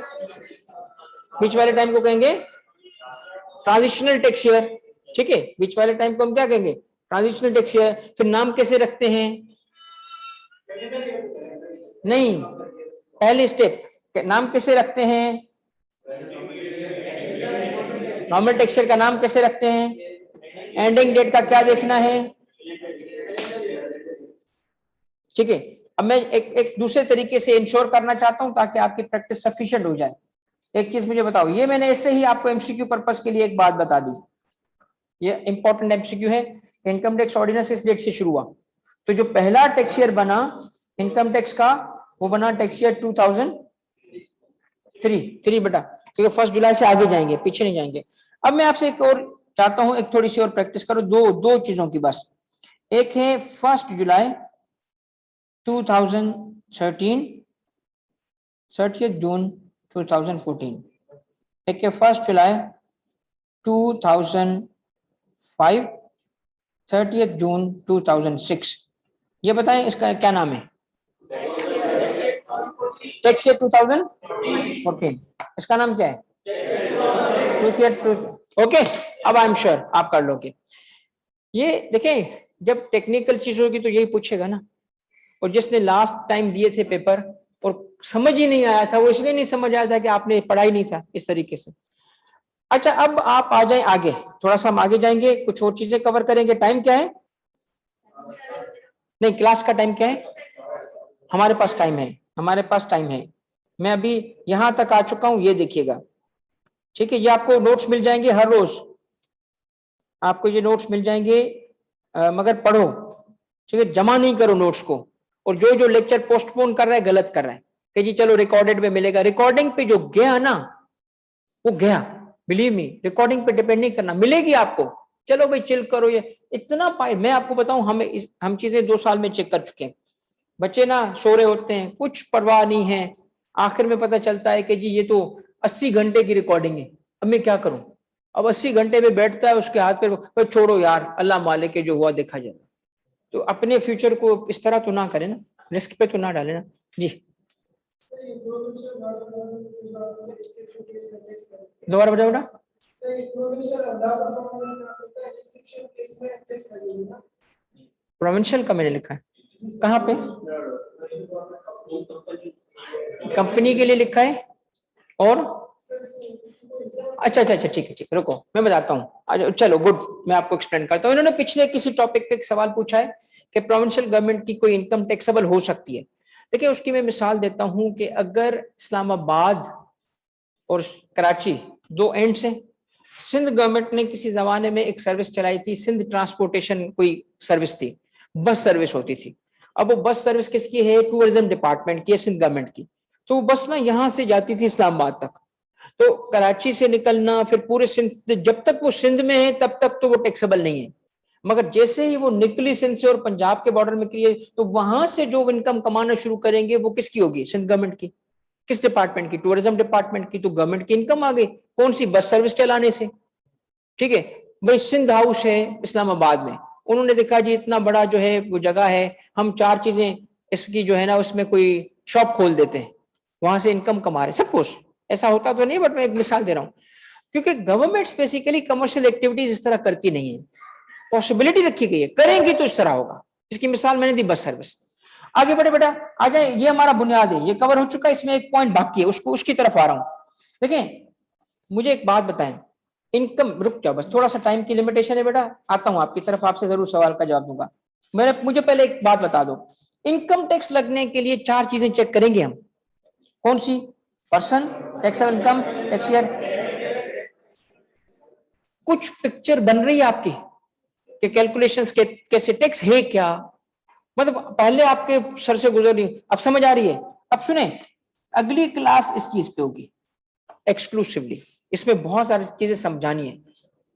बीच वाले टाइम को कहेंगे ट्रांजिशनल टैक्स ईयर। ठीक है, बीच वाले टाइम को हम क्या कहेंगे? Transitional tax year. फिर नाम कैसे रखते हैं? नहीं, पहले स्टेप, नाम कैसे रखते हैं? नॉर्मल टैक्स ईयर का नाम कैसे रखते हैं? एंडिंग डेट का क्या देखना है? ठीक है, अब मैं एक दूसरे तरीके से इंश्योर करना चाहता हूं ताकि आपकी प्रैक्टिस सफिशिएंट हो जाए। एक चीज मुझे बताओ, ये मैंने ऐसे ही आपको एमसीक्यू पर्पस के लिए एक बात बता दी, ये इंपॉर्टेंट एमसीक्यू है। इनकम टैक्स ऑर्डिनेंस इस डेट से शुरू हुआ, तो जो पहला टैक्स ईयर बना इनकम टैक्स का वो बना टैक्स ईयर 2003 बेटा, क्योंकि 1 जुलाई से आगे जाएंगे, पीछे नहीं जाएंगे। अब मैं आपसे एक और चाहता हूं, एक थोड़ी सी और प्रैक्टिस करो, दो चीजों की बस। एक है 1 जुलाई 2013, 30 जून 2014। एक है 1 जुलाई 2005, 30 जून 2006। ये बताएं इसका क्या नाम है? टैक्स ईयर 2014, इसका नाम क्या है? ओके, अब आई एम श्योर आप कर लोगे। ये देखें, जब टेक्निकल चीज होगी तो यही पूछेगा ना। और जिसने लास्ट टाइम दिए थे पेपर और समझ ही नहीं आया था, वो इसलिए नहीं समझ आया था कि आपने पढ़ा ही नहीं था इस तरीके से। अच्छा, अब आप आ जाएं आगे, थोड़ा सा हम आगे जाएंगे, कुछ और चीजें कवर करेंगे। टाइम क्या है? नहीं, क्लास का टाइम क्या है? हमारे पास टाइम है, हमारे पास टाइम है। मैं अभी यहां तक आ चुका हूं, ये देखिएगा। ठीक है, ये आपको नोट्स मिल जाएंगे हर रोज, आपको ये नोट्स मिल जाएंगे, मगर पढ़ो। ठीक है, जमा नहीं करो नोट्स को। और जो जो लेक्चर पोस्टपोन कर रहा है गलत कर रहा है कि जी चलो रिकॉर्डेड में मिलेगा। रिकॉर्डिंग पे जो गया ना वो गया, बिलीव मी, रिकॉर्डिंग पे डिपेंड नहीं करना, मिलेगी आपको। चलो भाई चिल करो, ये इतना पाए। मैं आपको बताऊं, हम चीजें 2 साल में चेक कर चुके हैं। बच्चे ना सो रहे होते हैं, कुछ परवाह नहीं है, आखिर में पता चलता है कि जी ये तो 80 घंटे की रिकॉर्डिंग है, अब मैं क्या करूं। अब 80 घंटे में बैठता है, उसके हाथ पे छोड़ो यार, अल्लाह मालिक के जो हुआ देखा जाएगा। तो अपने फ्यूचर को इस तरह तो ना करें ना, रिस्क पे तो ना डालें ना जी। दोबारा बताओ बेटा। प्रोविंशियल का मैंने लिखा है, कहाँ पे? कंपनी के लिए लिखा है। और अच्छा, ठीक है, रुको मैं बताता हूँ। चलो गुड, मैं आपको एक्सप्लेन करता हूँ। इन्होंने पिछले किसी टॉपिक पे एक सवाल पूछा है कि प्रोविंशियल गवर्नमेंट की कोई इनकम टैक्सेबल हो सकती है। देखिए, उसकी मैं मिसाल देता हूँ कि अगर इस्लामाबाद और कराची 2 एंड्स हैं, सिंध गवर्नमेंट ने किसी जमाने में एक सर्विस चलाई थी, सिंध ट्रांसपोर्टेशन कोई सर्विस थी, बस सर्विस होती थी। अब वो बस सर्विस किसकी है? टूरिज्म डिपार्टमेंट की है, सिंध गवर्नमेंट की। तो वो बस ना यहाँ से जाती थी इस्लामाबाद तक, तो कराची से निकलना फिर पूरे सिंध, जब तक वो सिंध में है तब तक तो वो टैक्सेबल नहीं है। मगर जैसे ही वो निकली सिंध से और पंजाब के बॉर्डर में निकली, तो वहां से जो इनकम कमाना शुरू करेंगे वो किसकी होगी? सिंध गवर्नमेंट की। किस डिपार्टमेंट की? टूरिज्म डिपार्टमेंट की। तो गवर्नमेंट की इनकम आ गई, कौन सी? बस सर्विस चलाने से। ठीक है भाई, सिंध हाउस है इस्लामाबाद में, उन्होंने देखा जी इतना बड़ा जो है वो जगह है, हम 4 चीजें इसकी जो है ना उसमें कोई शॉप खोल देते हैं, वहां से इनकम कमा रहे। सब कुछ ऐसा होता तो नहीं, बट मैं एक मिसाल दे रहा हूँ, क्योंकि गवर्नमेंट बेसिकली कमर्शियल एक्टिविटीज इस तरह करती नहीं है। पॉसिबिलिटी रखी गई है, करेंगी तो इस तरह होगा। इसकी मिसाल मैंने दी, बस सर्विस। आगे बढ़े बेटा, आ जाए, ये हमारा बुनियाद है, ये कवर हो चुका है। इसमें एक पॉइंट बाकी है, उसकी तरफ आ रहा हूं। देखें, मुझे एक बात बताएं, इनकम, रुक जाओ बस, थोड़ा सा टाइम की लिमिटेशन है बेटा, आता हूं आपकी तरफ, आपसे जरूर सवाल का जवाब दूंगा। मुझे पहले एक बात बता दो, इनकम टैक्स लगने के लिए 4 चीजें चेक करेंगे हम, कौन सी? Person, taxable income, tax year. कुछ पिक्चर बन रही है आपकी कि कैलकुलेशंस कैसे, टैक्स है क्या, मतलब पहले आपके सर से गुजर रही, अब समझ आ रही है? अब सुने, अगली क्लास इस चीज पे होगी एक्सक्लूसिवली, इसमें बहुत सारी चीजें समझानी है।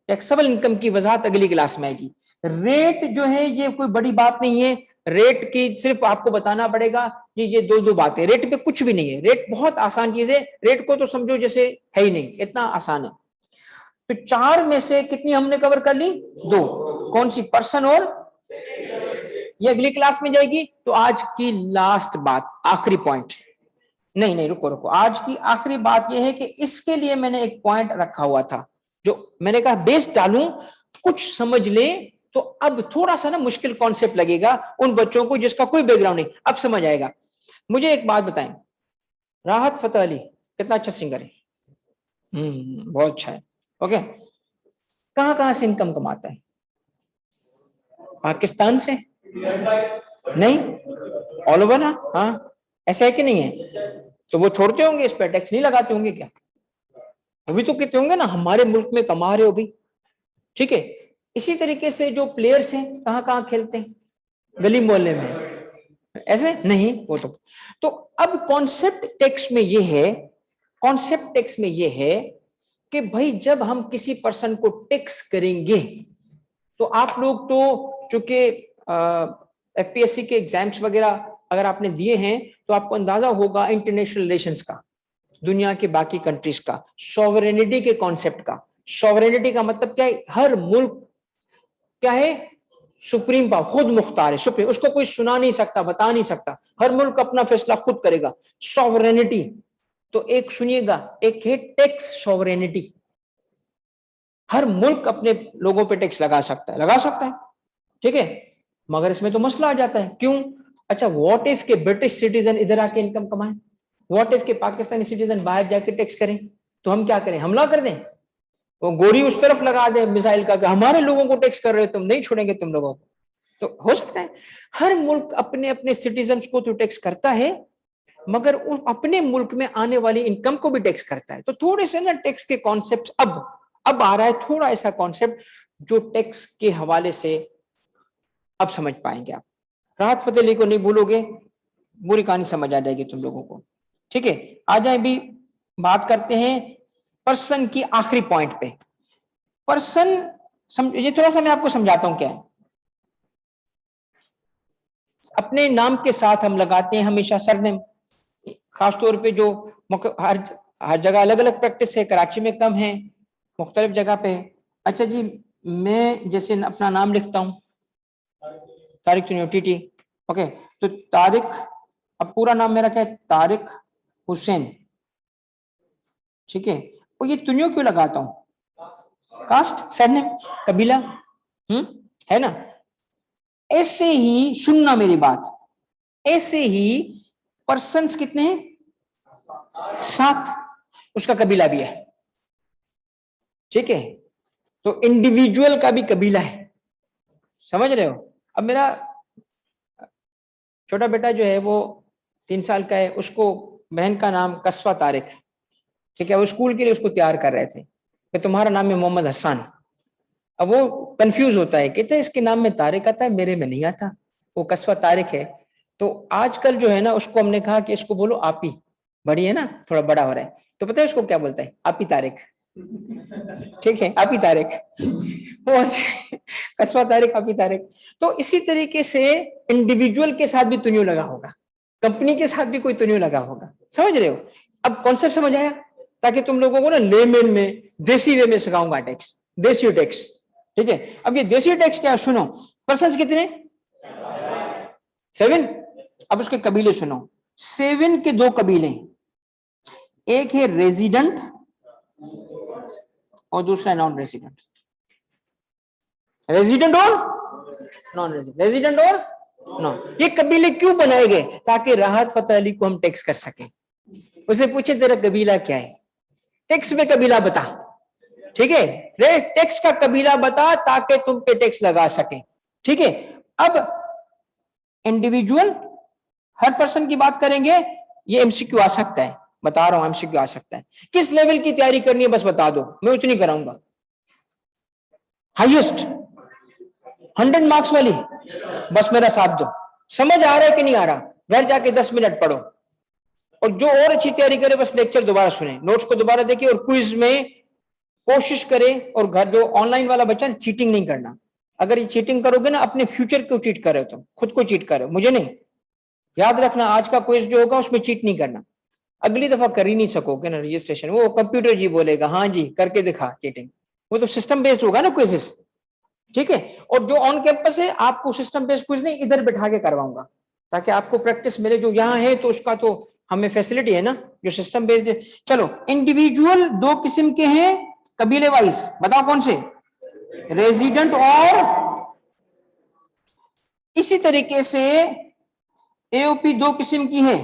टैक्सेबल इनकम की वजाहत अगली क्लास में आएगी। रेट जो है ये कोई बड़ी बात नहीं है, रेट की सिर्फ आपको बताना पड़ेगा कि ये दो बातें, रेट पे कुछ भी नहीं है, रेट बहुत आसान चीज है, रेट को तो समझो जैसे है ही नहीं, इतना आसान है। तो 4 में से कितनी हमने कवर कर ली? 2। कौन सी? पर्सन और ये अगली क्लास में जाएगी। तो आज की लास्ट बात, आखिरी पॉइंट, नहीं रुको, आज की आखिरी बात यह है कि इसके लिए मैंने एक पॉइंट रखा हुआ था, जो मैंने कहा बेस डालूं, कुछ समझ ले, तो अब थोड़ा सा ना मुश्किल कॉन्सेप्ट लगेगा उन बच्चों को जिसका कोई बैकग्राउंड नहीं, अब समझ आएगा। मुझे एक बात बताएं, राहत फतेह अली कितना अच्छा सिंगर है, बहुत अच्छा है, ओके, कहां से इनकम कमाता है? पाकिस्तान से? नहीं, ऑल ओवर ना? हाँ, ऐसा है कि नहीं है? तो वो छोड़ते होंगे, इस पर टैक्स नहीं लगाते होंगे क्या? अभी तो कहते होंगे ना हमारे मुल्क में कमा रहे हो भी, ठीक है। इसी तरीके से जो प्लेयर्स हैं कहां खेलते हैं? गली मोहल्ले में, ऐसे नहीं वो तो अब कॉन्सेप्ट टैक्स में ये है, कॉन्सेप्ट टैक्स में ये है कि भाई जब हम किसी पर्सन को टैक्स करेंगे, तो आप लोग तो चूंकि एफपीएससी के एग्जाम्स वगैरह अगर आपने दिए हैं तो आपको अंदाजा होगा इंटरनेशनल रिलेशंस का, दुनिया के बाकी कंट्रीज का, सॉवरेनिटी के कॉन्सेप्ट का। सॉवरेनिटी का मतलब क्या है? हर मुल्क क्या है? सुप्रीम पावर, खुद मुख्तार है, सुप्रीम, उसको कोई सुना नहीं सकता, बता नहीं सकता, हर मुल्क अपना फैसला खुद करेगा, सॉवरेनिटी। तो एक सुनिएगा, एक है टैक्स सॉवरेनिटी, हर मुल्क अपने लोगों पे टैक्स लगा सकता है, ठीक है, मगर इसमें तो मसला आ जाता है, क्यों? अच्छा, व्हाट इफ के ब्रिटिश सिटीजन इधर आके इनकम कमाए, व्हाट इफ के पाकिस्तानी सिटीजन बाहर जाके टैक्स करें, तो हम क्या करें? हमला कर दें, वो गोली उस तरफ लगा दे मिसाइल का कि हमारे लोगों को टैक्स कर रहे हो, तुम नहीं छोड़ेंगे तुम लोगों को। तो हो सकता है हर मुल्क अपने अपने सिटीजन्स को तो टैक्स करता है, मगर अपने मुल्क में आने वाली इनकम को भी टैक्स करता है। तो थोड़े से ना टैक्स के कॉन्सेप्ट अब आ रहा है, थोड़ा ऐसा कॉन्सेप्ट जो टैक्स के हवाले से अब समझ पाएंगे आप। राहत फतेह अली को नहीं भूलोगे, पूरी कहानी समझ आ जाएगी तुम लोगों को, ठीक है। आ जाए भी, बात करते हैं पर्सन की आखिरी पॉइंट पे। पर्सन ये थोड़ा सा मैं आपको समझाता हूं क्या है। अपने नाम के साथ हम लगाते हैं हमेशा सरनेम, खासतौर पे जो हर जगह अलग अलग प्रैक्टिस है, कराची में कम है, मुख्तलिफ जगह पे। अच्छा जी, मैं जैसे अपना नाम लिखता हूँ तारिक चुनियो टीटी, ओके, तो तारिक, अब पूरा नाम मेरा क्या है? तारिक हुसैन, ठीक है। और ये तुनियो क्यों लगाता हूं? कास्ट, सरनेम, कबीला, है ना। ऐसे ही सुनना मेरी बात, ऐसे ही पर्सन्स कितने हैं? 7, उसका कबीला भी है, ठीक है। तो इंडिविजुअल का भी कबीला है, समझ रहे हो। अब मेरा छोटा बेटा जो है वो 3 साल का है, उसको बहन का नाम कस्बा तारिक, ठीक है। वो स्कूल के लिए उसको तैयार कर रहे थे कि तुम्हारा नाम है मोहम्मद हसन। अब वो कंफ्यूज होता है, कहते हैं इसके नाम में तारिक आता है, मेरे में नहीं आता, वो कस्बा तारिक है। तो आजकल जो है ना, उसको हमने कहा कि इसको बोलो आपी, बड़ी है ना, थोड़ा बड़ा हो रहा है, तो पता है उसको क्या बोलता है? आपी तारिक, ठीक है, आपी तारिक, वो कस्बा तारिक, आपी तारिक। तो इसी तरीके से इंडिविजुअल के साथ भी तुनियो लगा होगा, कंपनी के साथ भी कोई तुनियो लगा होगा, समझ रहे हो। अब कॉन्सेप्ट समझ आया, ताकि तुम लोगों को ना लेमन में, देसी वे में सिखाऊंगा टैक्स, देसी टैक्स, ठीक है। अब ये देसी टैक्स क्या है सुनो। पर्सन कितने? 7। अब उसके कबीले सुनो, 7 के 2 कबीले, एक है रेजिडेंट और दूसरा नॉन रेजिडेंट। रेजिडेंट और नॉन रेजिडेंट, रेजिडेंट और नॉन। ये कबीले क्यों बनाए गए? ताकि राहत फतेह अली को हम टैक्स कर सके। उसे पूछे तेरा कबीला क्या है, टैक्स में कबीला बता, ठीक है, टैक्स का कबीला बता ताकि तुम पे टैक्स लगा सके, ठीक है। अब इंडिविजुअल, हर पर्सन की बात करेंगे, ये एमसीक्यू आ सकता है, बता रहा हूं, एमसीक्यू आ सकता है। किस लेवल की तैयारी करनी है बस बता दो, मैं उतनी कराऊंगा। हाईएस्ट 100 मार्क्स वाली, बस मेरा साथ दो। समझ आ रहा है कि नहीं आ रहा? घर जाके 10 मिनट पढ़ो, और जो और अच्छी तैयारी करे बस लेक्चर दोबारा सुने, नोट्स को दोबारा देखिए, और क्विज में कोशिश करे, और घर जो ऑनलाइन वाला बच्चा चीटिंग नहीं करना। अगर ये चीटिंग करोगे ना, अपने फ्यूचर को चीट कर रहे हो तुम, खुद को चीट कर रहे हो, मुझे नहीं। याद रखना, आज का क्विज जो होगा उसमें चीट नहीं करना, अगली दफा कर ही नहीं सकोगे ना रजिस्ट्रेशन, वो कंप्यूटर जी बोलेगा हाँ जी करके दिखा चीटिंग, वो तो सिस्टम बेस्ड होगा ना क्विजेस, ठीक है। और जो ऑन कैंपस है आपको सिस्टम बेस्ड क्विज नहीं, इधर बैठा के करवाऊंगा ताकि आपको प्रैक्टिस मिले। जो यहाँ है तो उसका तो हमें फैसिलिटी है ना, जो सिस्टम बेस्ड है। चलो, इंडिविजुअल दो किस्म के हैं, कबीले वाइज बताओ कौन से, रेजिडेंट और, इसी तरीके से एओपी दो किस्म की है,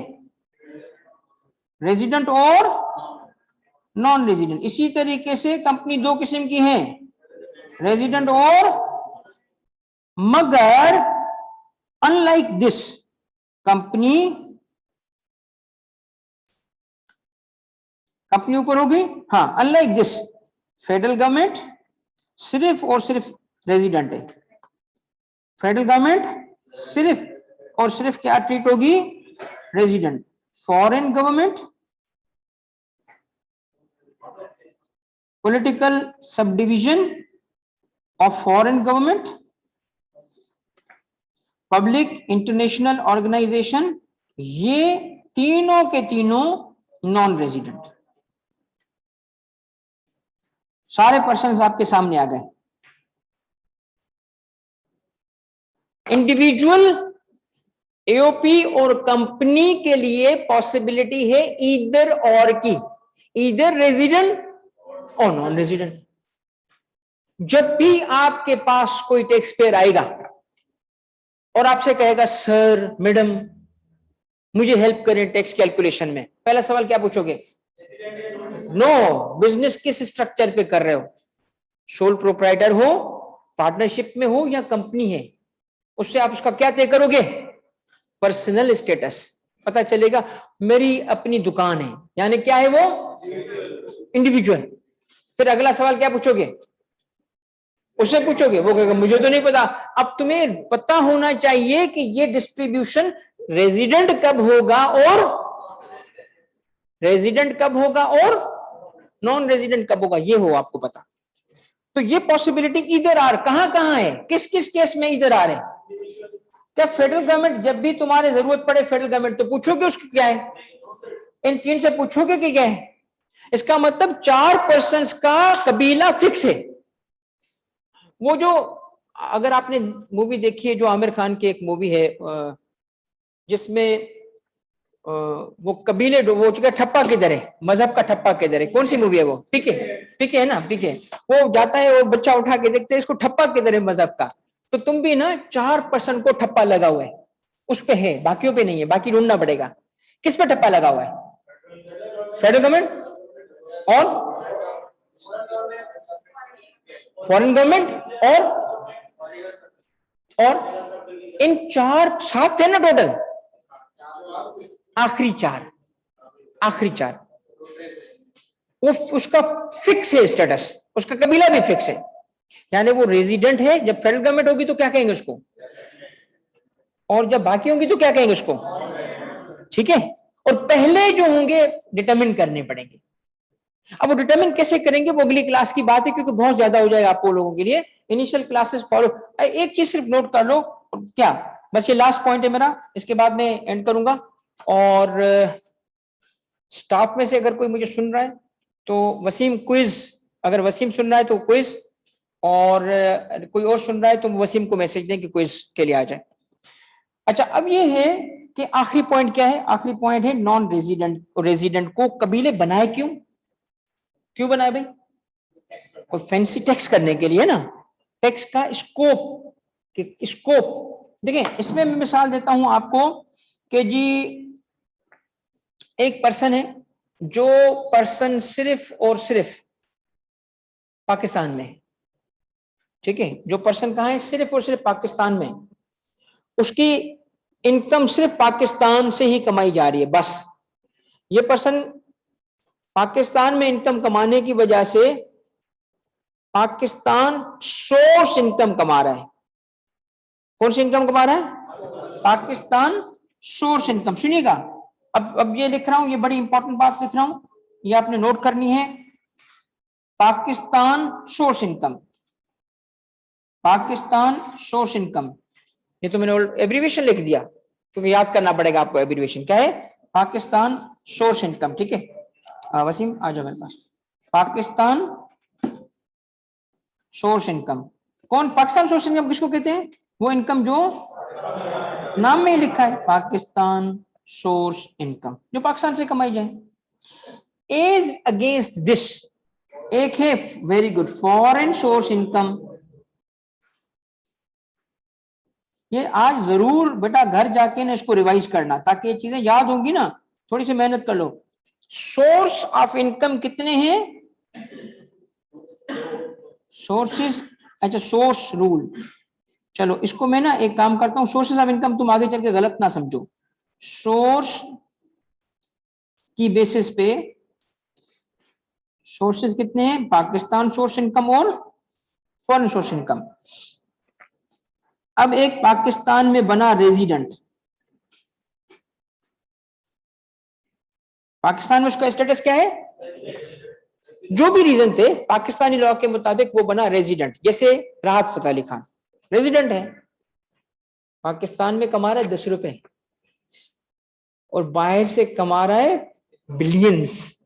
रेजिडेंट और नॉन रेजिडेंट। इसी तरीके से कंपनी दो किस्म की है, रेजिडेंट और, मगर अनलाइक दिस कंपनी ऊपर होगी, हाँ, अनलाइक दिस फेडरल गवर्नमेंट सिर्फ और सिर्फ रेजिडेंट है, फेडरल गवर्नमेंट सिर्फ और सिर्फ क्या ट्रीट होगी, resident. Foreign government, political subdivision of foreign government, public international organisation, ये तीनों के तीनों नॉन रेजिडेंट। सारे पर्सन्स आपके सामने आ गए। इंडिविजुअल, एओपी और कंपनी के लिए पॉसिबिलिटी है ईदर और की, ईदर रेजिडेंट और नॉन रेजिडेंट। जब भी आपके पास कोई टैक्स पेयर आएगा और आपसे कहेगा सर मैडम मुझे हेल्प करें टैक्स कैलकुलेशन में, पहला सवाल क्या पूछोगे, नो, बिजनेस किस स्ट्रक्चर पे कर रहे हो, सोल प्रोप्राइटर हो, पार्टनरशिप में हो या कंपनी है, उससे आप उसका क्या तय करोगे, पर्सनल स्टेटस पता चलेगा। मेरी अपनी दुकान है, यानी क्या है वो, इंडिविजुअल। फिर अगला सवाल क्या पूछोगे, उससे पूछोगे, वो कहेगा मुझे तो नहीं पता। अब तुम्हें पता होना चाहिए कि ये डिस्ट्रीब्यूशन रेजिडेंट कब होगा और रेजिडेंट कब होगा और नॉन रेजिडेंट कब होगा, ये हो आपको पता। तो ये पॉसिबिलिटी इधर आर कहां है, किस किस केस में इधर आ रहे हैं। क्या फेडरल गवर्नमेंट, जब भी तुम्हारे जरूरत पड़े फेडरल गवर्नमेंट, तो पूछोगे उसकी क्या है, इन तीन से पूछोगे कि क्या है। इसका मतलब 4 पर्सन्स का कबीला फिक्स है। वो जो, अगर आपने मूवी देखी है, जो आमिर खान की एक मूवी है जिसमें वो कबीले, वो जगह ठप्पा किधर है, मजहब का ठप्पा किधर है, कौन सी मूवी है वो, पीके है ना, पीके। वो जाता है, वो बच्चा उठा के देखते हैं इसको, ठप्पा किधर है मजहब का। तो तुम भी ना 4% को ठप्पा लगा हुआ है, उस पे है, बाकियों पे नहीं है, बाकी ढूंढना पड़ेगा। किस पे ठप्पा लगा हुआ है, फेडरल गवर्नमेंट और फॉरेन गवर्नमेंट और इन 4, 7 थे ना टोटल, आखिरी चार वो उसका फिक्स है स्टेटस, उसका कबीला भी फिक्स है, यानी वो रेजिडेंट है। जब फेडरल गवर्नमेंट होगी तो क्या कहेंगे उसको, और जब बाकी होंगी तो क्या कहेंगे उसको, ठीक है। और पहले जो होंगे डिटरमिन करने पड़ेंगे। अब वो डिटरमिन कैसे करेंगे वो अगली क्लास की बात है, क्योंकि बहुत ज्यादा हो जाएगा आप लोगों के लिए। इनिशियल क्लासेस फॉलो, एक चीज सिर्फ नोट कर लो, क्या, बस ये लास्ट पॉइंट है मेरा, इसके बाद मैं एंड करूंगा। और स्टाफ में से अगर कोई मुझे सुन रहा है तो वसीम क्विज, अगर वसीम सुन रहा है तो क्विज, और कोई और सुन रहा है तो वसीम को मैसेज दें कि क्विज के लिए आ जाए। अच्छा, अब ये है कि आखिरी पॉइंट क्या है, आखिरी पॉइंट है नॉन रेजिडेंट, रेजिडेंट को कबीले बनाए क्यों बनाए भाई, कोई फैंसी टैक्स करने के लिए ना, टैक्स का स्कोप देखिए। इसमें मैं मिसाल देता हूं आपको कि जी एक पर्सन है, जो पर्सन सिर्फ और सिर्फ पाकिस्तान में, ठीक है, जो पर्सन कहाँ है, सिर्फ और सिर्फ पाकिस्तान में, उसकी इनकम सिर्फ पाकिस्तान से ही कमाई जा रही है बस। ये पर्सन पाकिस्तान में इनकम कमाने की वजह से पाकिस्तान सोर्स इनकम कमा रहा है। कौन सी इनकम कमा रहा है, पाकिस्तान सोर्स इनकम। सुनिएगा, अब ये लिख रहा हूं, ये बड़ी इंपॉर्टेंट बात लिख रहा हूं, ये आपने नोट करनी है। Pakistan source income, Pakistan source income, ये तो मैंने एब्रीविएशन लिख दिया क्योंकि याद करना पड़ेगा आपको एब्रीविएशन क्या है, पाकिस्तान सोर्स इनकम। ठीक है वसीम आ जाओ मेरे पास। पाकिस्तान सोर्स इनकम, कौन पाकिस्तान सोर्स इनकम किसको कहते हैं, वो इनकम जो नाम में ही लिखा है पाकिस्तान सोर्स इनकम, जो पाकिस्तान से कमाई जाए। एज अगेंस्ट दिस एक है very good foreign source income. ये आज जरूर बेटा घर जाके ना इसको रिवाइज करना ताकि ये चीजें याद होंगी ना, थोड़ी सी मेहनत कर लो। सोर्स ऑफ इनकम कितने हैं, सोर्सेस, अच्छा सोर्स रूल, चलो इसको मैं ना एक काम करता हूं, सोर्सेस ऑफ इनकम तुम आगे चल के गलत ना समझो, सोर्स की बेसिस पे सोर्सेस कितने हैं, पाकिस्तान सोर्स इनकम और फॉरेन सोर्स इनकम। अब एक पाकिस्तान में बना रेजिडेंट, पाकिस्तान में उसका स्टेटस क्या है, जो भी रीजन थे पाकिस्तानी लॉ के मुताबिक वो बना रेजिडेंट, जैसे राहत फतेह अली खान रेजिडेंट है, पाकिस्तान में कमा रहा है 10 रुपए और बाहर से कमा रहा है बिलियंस,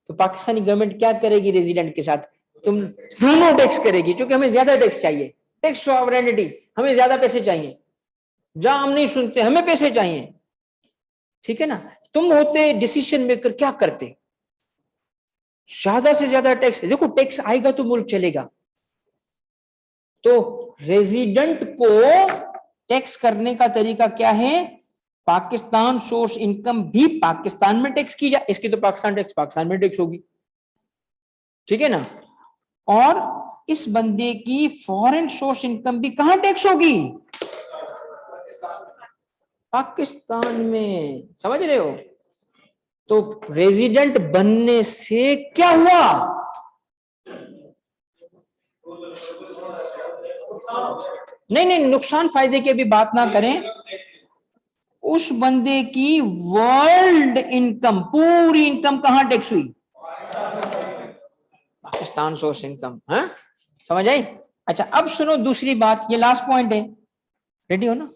तो पाकिस्तानी गवर्नमेंट क्या करेगी रेजिडेंट के साथ, तुम दोनों टैक्स करेगी, क्योंकि हमें ज्यादा टैक्स चाहिए, टैक्स सॉवरेनिटी, हमें ज्यादा पैसे चाहिए, जहां हम नहीं सुनते हमें पैसे चाहिए। ठीक है ना, तुम होते डिसीजन मेकर क्या करते, ज्यादा से ज्यादा टैक्स, देखो टैक्स आएगा तो मुल्क चलेगा, तो रेजिडेंट को टैक्स करने का तरीका क्या है, पाकिस्तान सोर्स इनकम भी पाकिस्तान में टैक्स की जाए, इसकी तो पाकिस्तान टैक्स पाकिस्तान में टैक्स होगी। ठीक है ना, और इस बंदे की फॉरेन सोर्स इनकम भी कहां टैक्स होगी, पाकिस्तान में, समझ रहे हो। तो रेजिडेंट बनने से क्या हुआ, नहीं नहीं नुकसान फायदे की अभी बात ना करें, उस बंदे की वर्ल्ड इनकम, पूरी इनकम कहां टैक्स हुई, पाकिस्तान सोर्स इनकम। हाँ समझ आई। अच्छा अब सुनो दूसरी बात, ये लास्ट पॉइंट है, रेडी हो ना,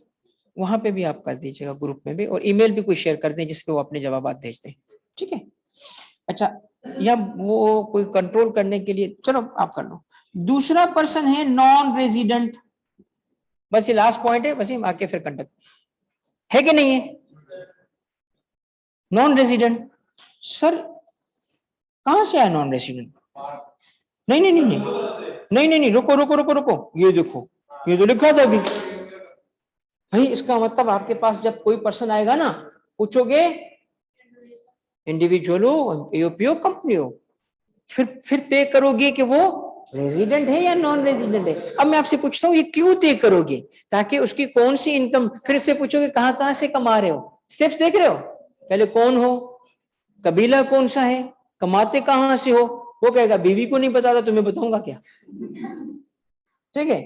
वहां पे भी आप कर दीजिएगा ग्रुप में भी, और ईमेल भी कोई शेयर कर दें जिसपे वो अपने जवाब भेज दें। ठीक है, अच्छा या वो कोई कंट्रोल करने के लिए, चलो आप कर लो। दूसरा पर्सन है नॉन रेजिडेंट, बस ये लास्ट पॉइंट है, बस आके फिर कंडक्ट है कि नहीं है, नॉन रेजिडेंट, सर कहां से आया नॉन रेजिडेंट, नहीं नहीं नहीं नहीं नहीं नहीं नहीं रुको रुको रुको रुको, ये देखो ये तो लिखा था अभी भाई, इसका मतलब आपके पास जब कोई पर्सन आएगा ना, पूछोगे इंडिविजुअल हो एओपी हो कंपनी हो, फिर तय करोगे कि वो रेजिडेंट है या नॉन रेजिडेंट है। अब मैं आपसे पूछता हूँ ये क्यों तय करोगे, ताकि उसकी कौन सी इनकम, फिर से पूछोगे कहां से कमा रहे हो, स्टेप्स देख रहे हो, पहले कौन हो, कबीला कौन सा है, कमाते कहां से हो, वो कहेगा बीवी को नहीं बताता तुम्हें बताऊंगा क्या। ठीक है,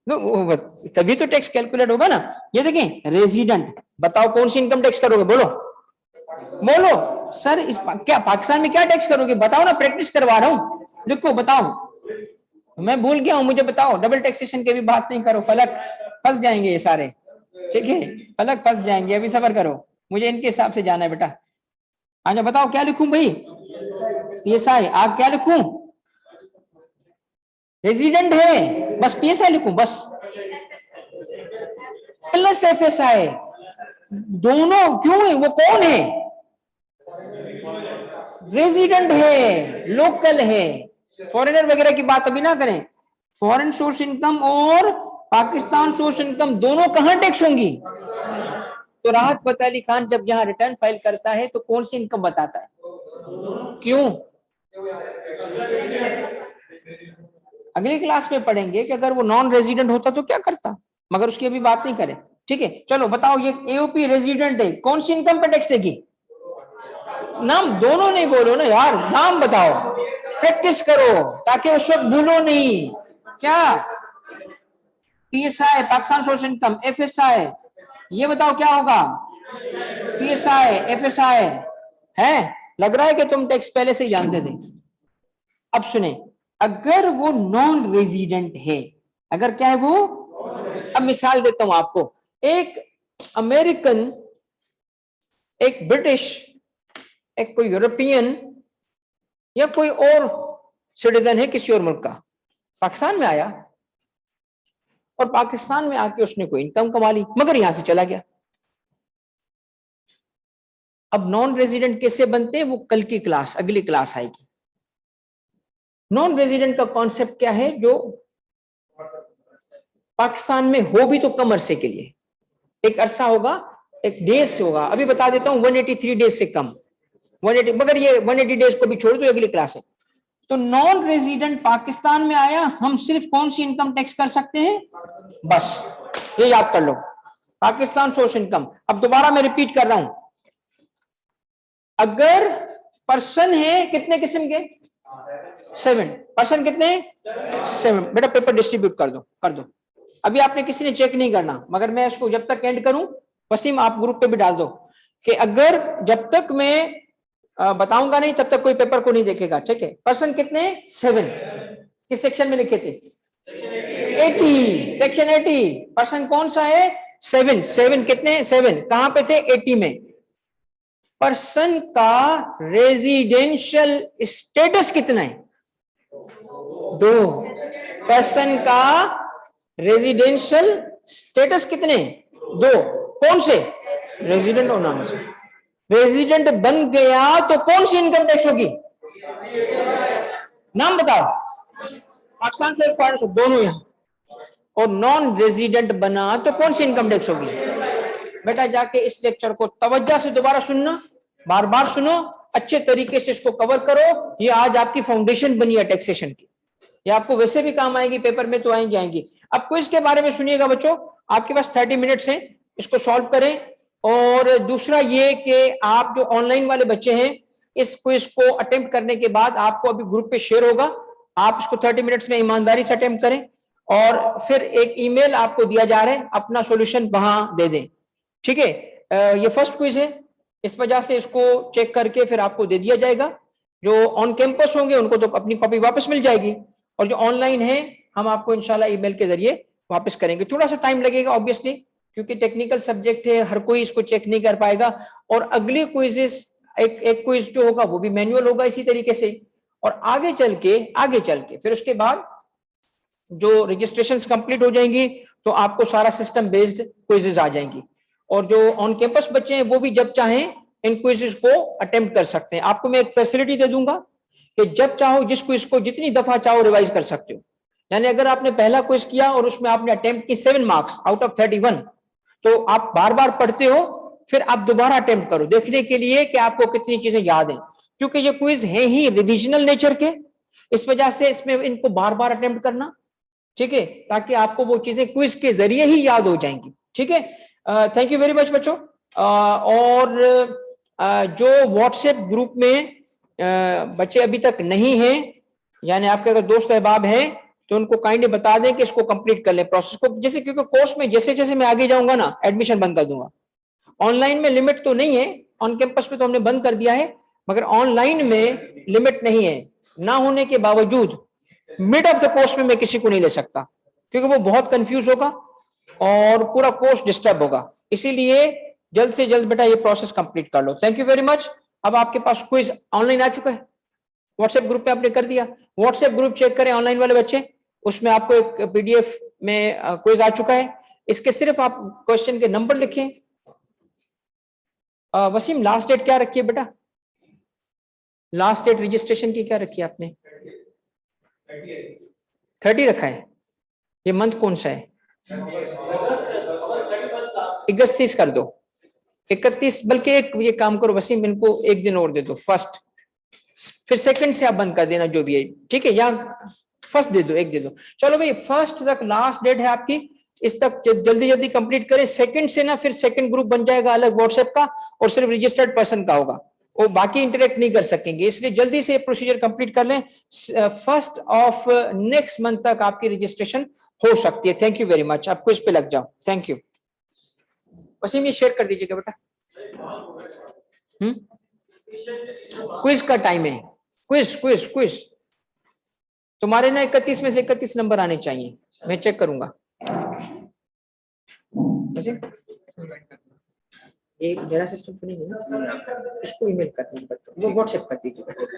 तभी तो टैक्स कैलकुलेट होगा ना। ये देखें रेजिडेंट, बताओ कौन सी इनकम टैक्स करोगे, बोलो बोलो सर, इस क्या पाकिस्तान में क्या टैक्स करोगे, बताओ ना, प्रैक्टिस करवा रहा हूं, लिखो बताओ, मैं भूल गया हूं मुझे बताओ, डबल टैक्सेशन की भी बात नहीं करो, फलक फंस जाएंगे ये सारे। ठीक है फलक फंस जाएंगे, अभी सबर करो, मुझे इनके हिसाब से जाना है बेटा। अच्छा बताओ क्या लिखूं भाई, पीएसआई, आप क्या लिखूं, रेजिडेंट है बस पीएसआई लिखूं बस, प्लस एफएसआई, दोनों क्यों है, वो कौन है, रेजिडेंट है, लोकल है, फॉरेनर वगैरह की बात अभी ना करें। फॉरेन सोर्स इनकम और पाकिस्तान सोर्स इनकम दोनों कहां टैक्स होंगी, तो राहत फतेह अली खान जब यहाँ रिटर्न फाइल करता है तो कौन सी इनकम बताता है, क्यों, अगली क्लास में पढ़ेंगे कि अगर वो नॉन रेजिडेंट होता तो क्या करता, मगर उसकी अभी बात नहीं करें। ठीक है चलो बताओ, ये एओपी रेजिडेंट है, कौन सी इनकम पे टैक्स देगी, नाम दोनों नहीं बोलो ना यार, नाम बताओ, प्रैक्टिस करो ताकि उस वक्त भूलो नहीं। क्या PSI Pakistan source income, FSI, ये बताओ क्या होगा, पीएसआई एफएसआई है, लग रहा है कि तुम टैक्स पहले से ही जानते थे। अब सुने अगर वो नॉन रेजिडेंट है, अगर क्या है वो, अब मिसाल देता हूं आपको, एक अमेरिकन, एक ब्रिटिश, एक कोई यूरोपियन या कोई और सिटीजन है किसी और मुल्क का, पाकिस्तान में आया और पाकिस्तान में आके उसने कोई इनकम कमा ली मगर यहां से चला गया। अब नॉन रेजिडेंट कैसे बनते हैं, वो कल की क्लास, अगली क्लास आएगी। नॉन रेजिडेंट का कॉन्सेप्ट क्या है, जो पाकिस्तान में हो भी तो कम अरसे के लिए, एक अरसा होगा, एक डेज से होगा, अभी बता देता हूं 183 डेज से कम, 180, मगर ये 180 डेज को भी छोड़ दो, अगली क्लास है। तो नॉन रेजिडेंट पाकिस्तान में आया, हम सिर्फ कौन सी इनकम टैक्स कर सकते हैं, बस ये याद कर लो, पाकिस्तान सोर्स इनकम। अब दोबारा मैं रिपीट कर रहा हूं, अगर पर्सन है कितने किस्म के, 7 पर्सन, कितने 7। बेटा पेपर डिस्ट्रीब्यूट कर दो। अभी आपने किसी ने चेक नहीं करना, मगर मैं इसको जब तक एंड करूं, वसीम आप ग्रुप पे भी डाल दो कि अगर जब तक मैं बताऊंगा नहीं तब तक कोई पेपर को नहीं देखेगा, ठीक है। पर्सन कितने 7, किस सेक्शन में लिखे थे, 80, सेक्शन 80। पर्सन कौन सा है, 7 कितने 7, कहां पे थे 80 में। पर्सन का रेजिडेंशियल स्टेटस कितना है, 2। पर्सन का रेजिडेंशियल स्टेटस कितने, 2। कौन से, रेजिडेंट और नॉन रेजिडेंट। रेजिडेंट बन गया तो कौन सी इनकम टैक्स होगी, नाम बताओ, पाकिस्तान से फॉरेन दोनों यहां, और नॉन रेजिडेंट बना तो कौन सी इनकम टैक्स होगी। बेटा जाके इस लेक्चर को तवज्जो से दोबारा सुनना, बार बार सुनो, अच्छे तरीके से इसको कवर करो। ये आज आपकी फाउंडेशन बनी है टैक्सेशन की, ये आपको वैसे भी काम आएगी, पेपर में तो आएंगी। अब क्विज के बारे में सुनिएगा बच्चों, आपके पास 30 मिनट्स हैं, इसको सॉल्व करें। और दूसरा ये कि आप जो ऑनलाइन वाले बच्चे हैं, इस क्विज को अटेम्प्ट करने के बाद आपको अभी ग्रुप पे शेयर होगा, आप इसको 30 मिनट्स में ईमानदारी से अटेम्प्ट करें, और फिर एक ईमेल आपको दिया जा रहा है, अपना सॉल्यूशन वहां दे दें, ठीक है। ये फर्स्ट क्विज है, इस वजह से इसको चेक करके फिर आपको दे दिया जाएगा। जो ऑन कैंपस होंगे उनको तो अपनी कॉपी वापस मिल जाएगी, और जो ऑनलाइन है हम आपको इंशाल्लाह ईमेल के जरिए वापस करेंगे। थोड़ा सा टाइम लगेगा ऑब्वियसली, क्योंकि टेक्निकल सब्जेक्ट है, हर कोई इसको चेक नहीं कर पाएगा। और अगली क्विजेस, एक क्विज जो होगा वो भी मैनुअल होगा इसी तरीके से, और आगे चल के फिर उसके बाद जो रजिस्ट्रेशंस कंप्लीट हो जाएंगी तो आपको सारा सिस्टम बेस्ड क्विजेस आ जाएंगी। और जो ऑन कैंपस बच्चे हैं वो भी जब चाहें इन क्विजेस को अटेम्प्ट कर सकते हैं। आपको मैं एक फैसिलिटी दे दूंगा कि जब चाहो जिस क्विज को जितनी दफा चाहो रिवाइज कर सकते हो। यानी अगर आपने पहला क्विज किया और उसमें आपने अटेम्प्ट की 7 मार्क्स आउट ऑफ 31, तो आप बार बार पढ़ते हो, फिर आप दोबारा अटेम्प्ट करो देखने के लिए कि आपको कितनी चीजें याद हैं, क्योंकि ये क्विज है ही रिविजनल नेचर के, इस वजह से इसमें इनको बार बार अटेम्प्ट करना, ठीक है, ताकि आपको वो चीजें क्विज के जरिए ही याद हो जाएंगी, ठीक है। थैंक यू वेरी मच बच्चों। और जो व्हाट्सएप ग्रुप में बच्चे अभी तक नहीं हैं, यानी आपके अगर दोस्त अहबाब हैं तो उनको काइंडली बता दें कि इसको कंप्लीट कर लें प्रोसेस को, जैसे क्योंकि कोर्स में जैसे जैसे मैं आगे जाऊंगा ना एडमिशन बंद कर दूंगा। ऑनलाइन में लिमिट तो नहीं है, ऑन कैंपस पे तो हमने बंद कर दिया है, मगर ऑनलाइन में लिमिट नहीं है। ना होने के बावजूद मिड ऑफ द कोर्स में मैं किसी को नहीं ले सकता, क्योंकि वो बहुत कंफ्यूज होगा और पूरा कोर्स डिस्टर्ब होगा। इसीलिए जल्द से जल्द बेटा ये प्रोसेस कंप्लीट कर लो। Thank you very much. अब आपके पास क्विज ऑनलाइन आ चुका है, व्हाट्सएप ग्रुप पे आपने कर दिया, व्हाट्सएप ग्रुप चेक करें ऑनलाइन वाले बच्चे, उसमें आपको एक पीडीएफ में क्विज आ चुका है। इसके सिर्फ आप क्वेश्चन के नंबर लिखें। वसीम लास्ट डेट क्या रखी है बेटा, लास्ट डेट रजिस्ट्रेशन की क्या रखी है आपने, 30 रखा है। ये मंथ कौन सा है, 31 कर दो, 31, बल्कि एक ये काम करो वसीम, इनको एक दिन और दे दो, फर्स्ट, फिर सेकंड से आप बंद कर देना जो भी है, ठीक है, या फर्स्ट दे दो, एक दे दो। चलो भाई फर्स्ट तक लास्ट डेट है आपकी, इस तक जल्दी जल्दी कंप्लीट करें। सेकंड से ना फिर सेकंड ग्रुप बन जाएगा अलग व्हाट्सएप का, और सिर्फ रजिस्टर्ड पर्सन का होगा, वो बाकी इंटरेक्ट नहीं कर सकेंगे, इसलिए जल्दी से प्रोसीजर कंप्लीट कर लें। 1 नेक्स्ट मंथ तक आपकी रजिस्ट्रेशन हो सकती है। Thank you very much. आप क्विज पे लग जाओ। Thank you. वसीम ये शेयर कर दीजिएगा बेटा। क्विज का टाइम है, क्विज क्विज क्विज तुम्हारे ना 31 में से 31 नंबर आने चाहिए, मैं चेक करूंगा। एक मेरा सिस्टम तो नहीं है ना, इसको ईमेल करना है बच्चों, वो व्हाट्सएप कर दीजिए बच्चों को।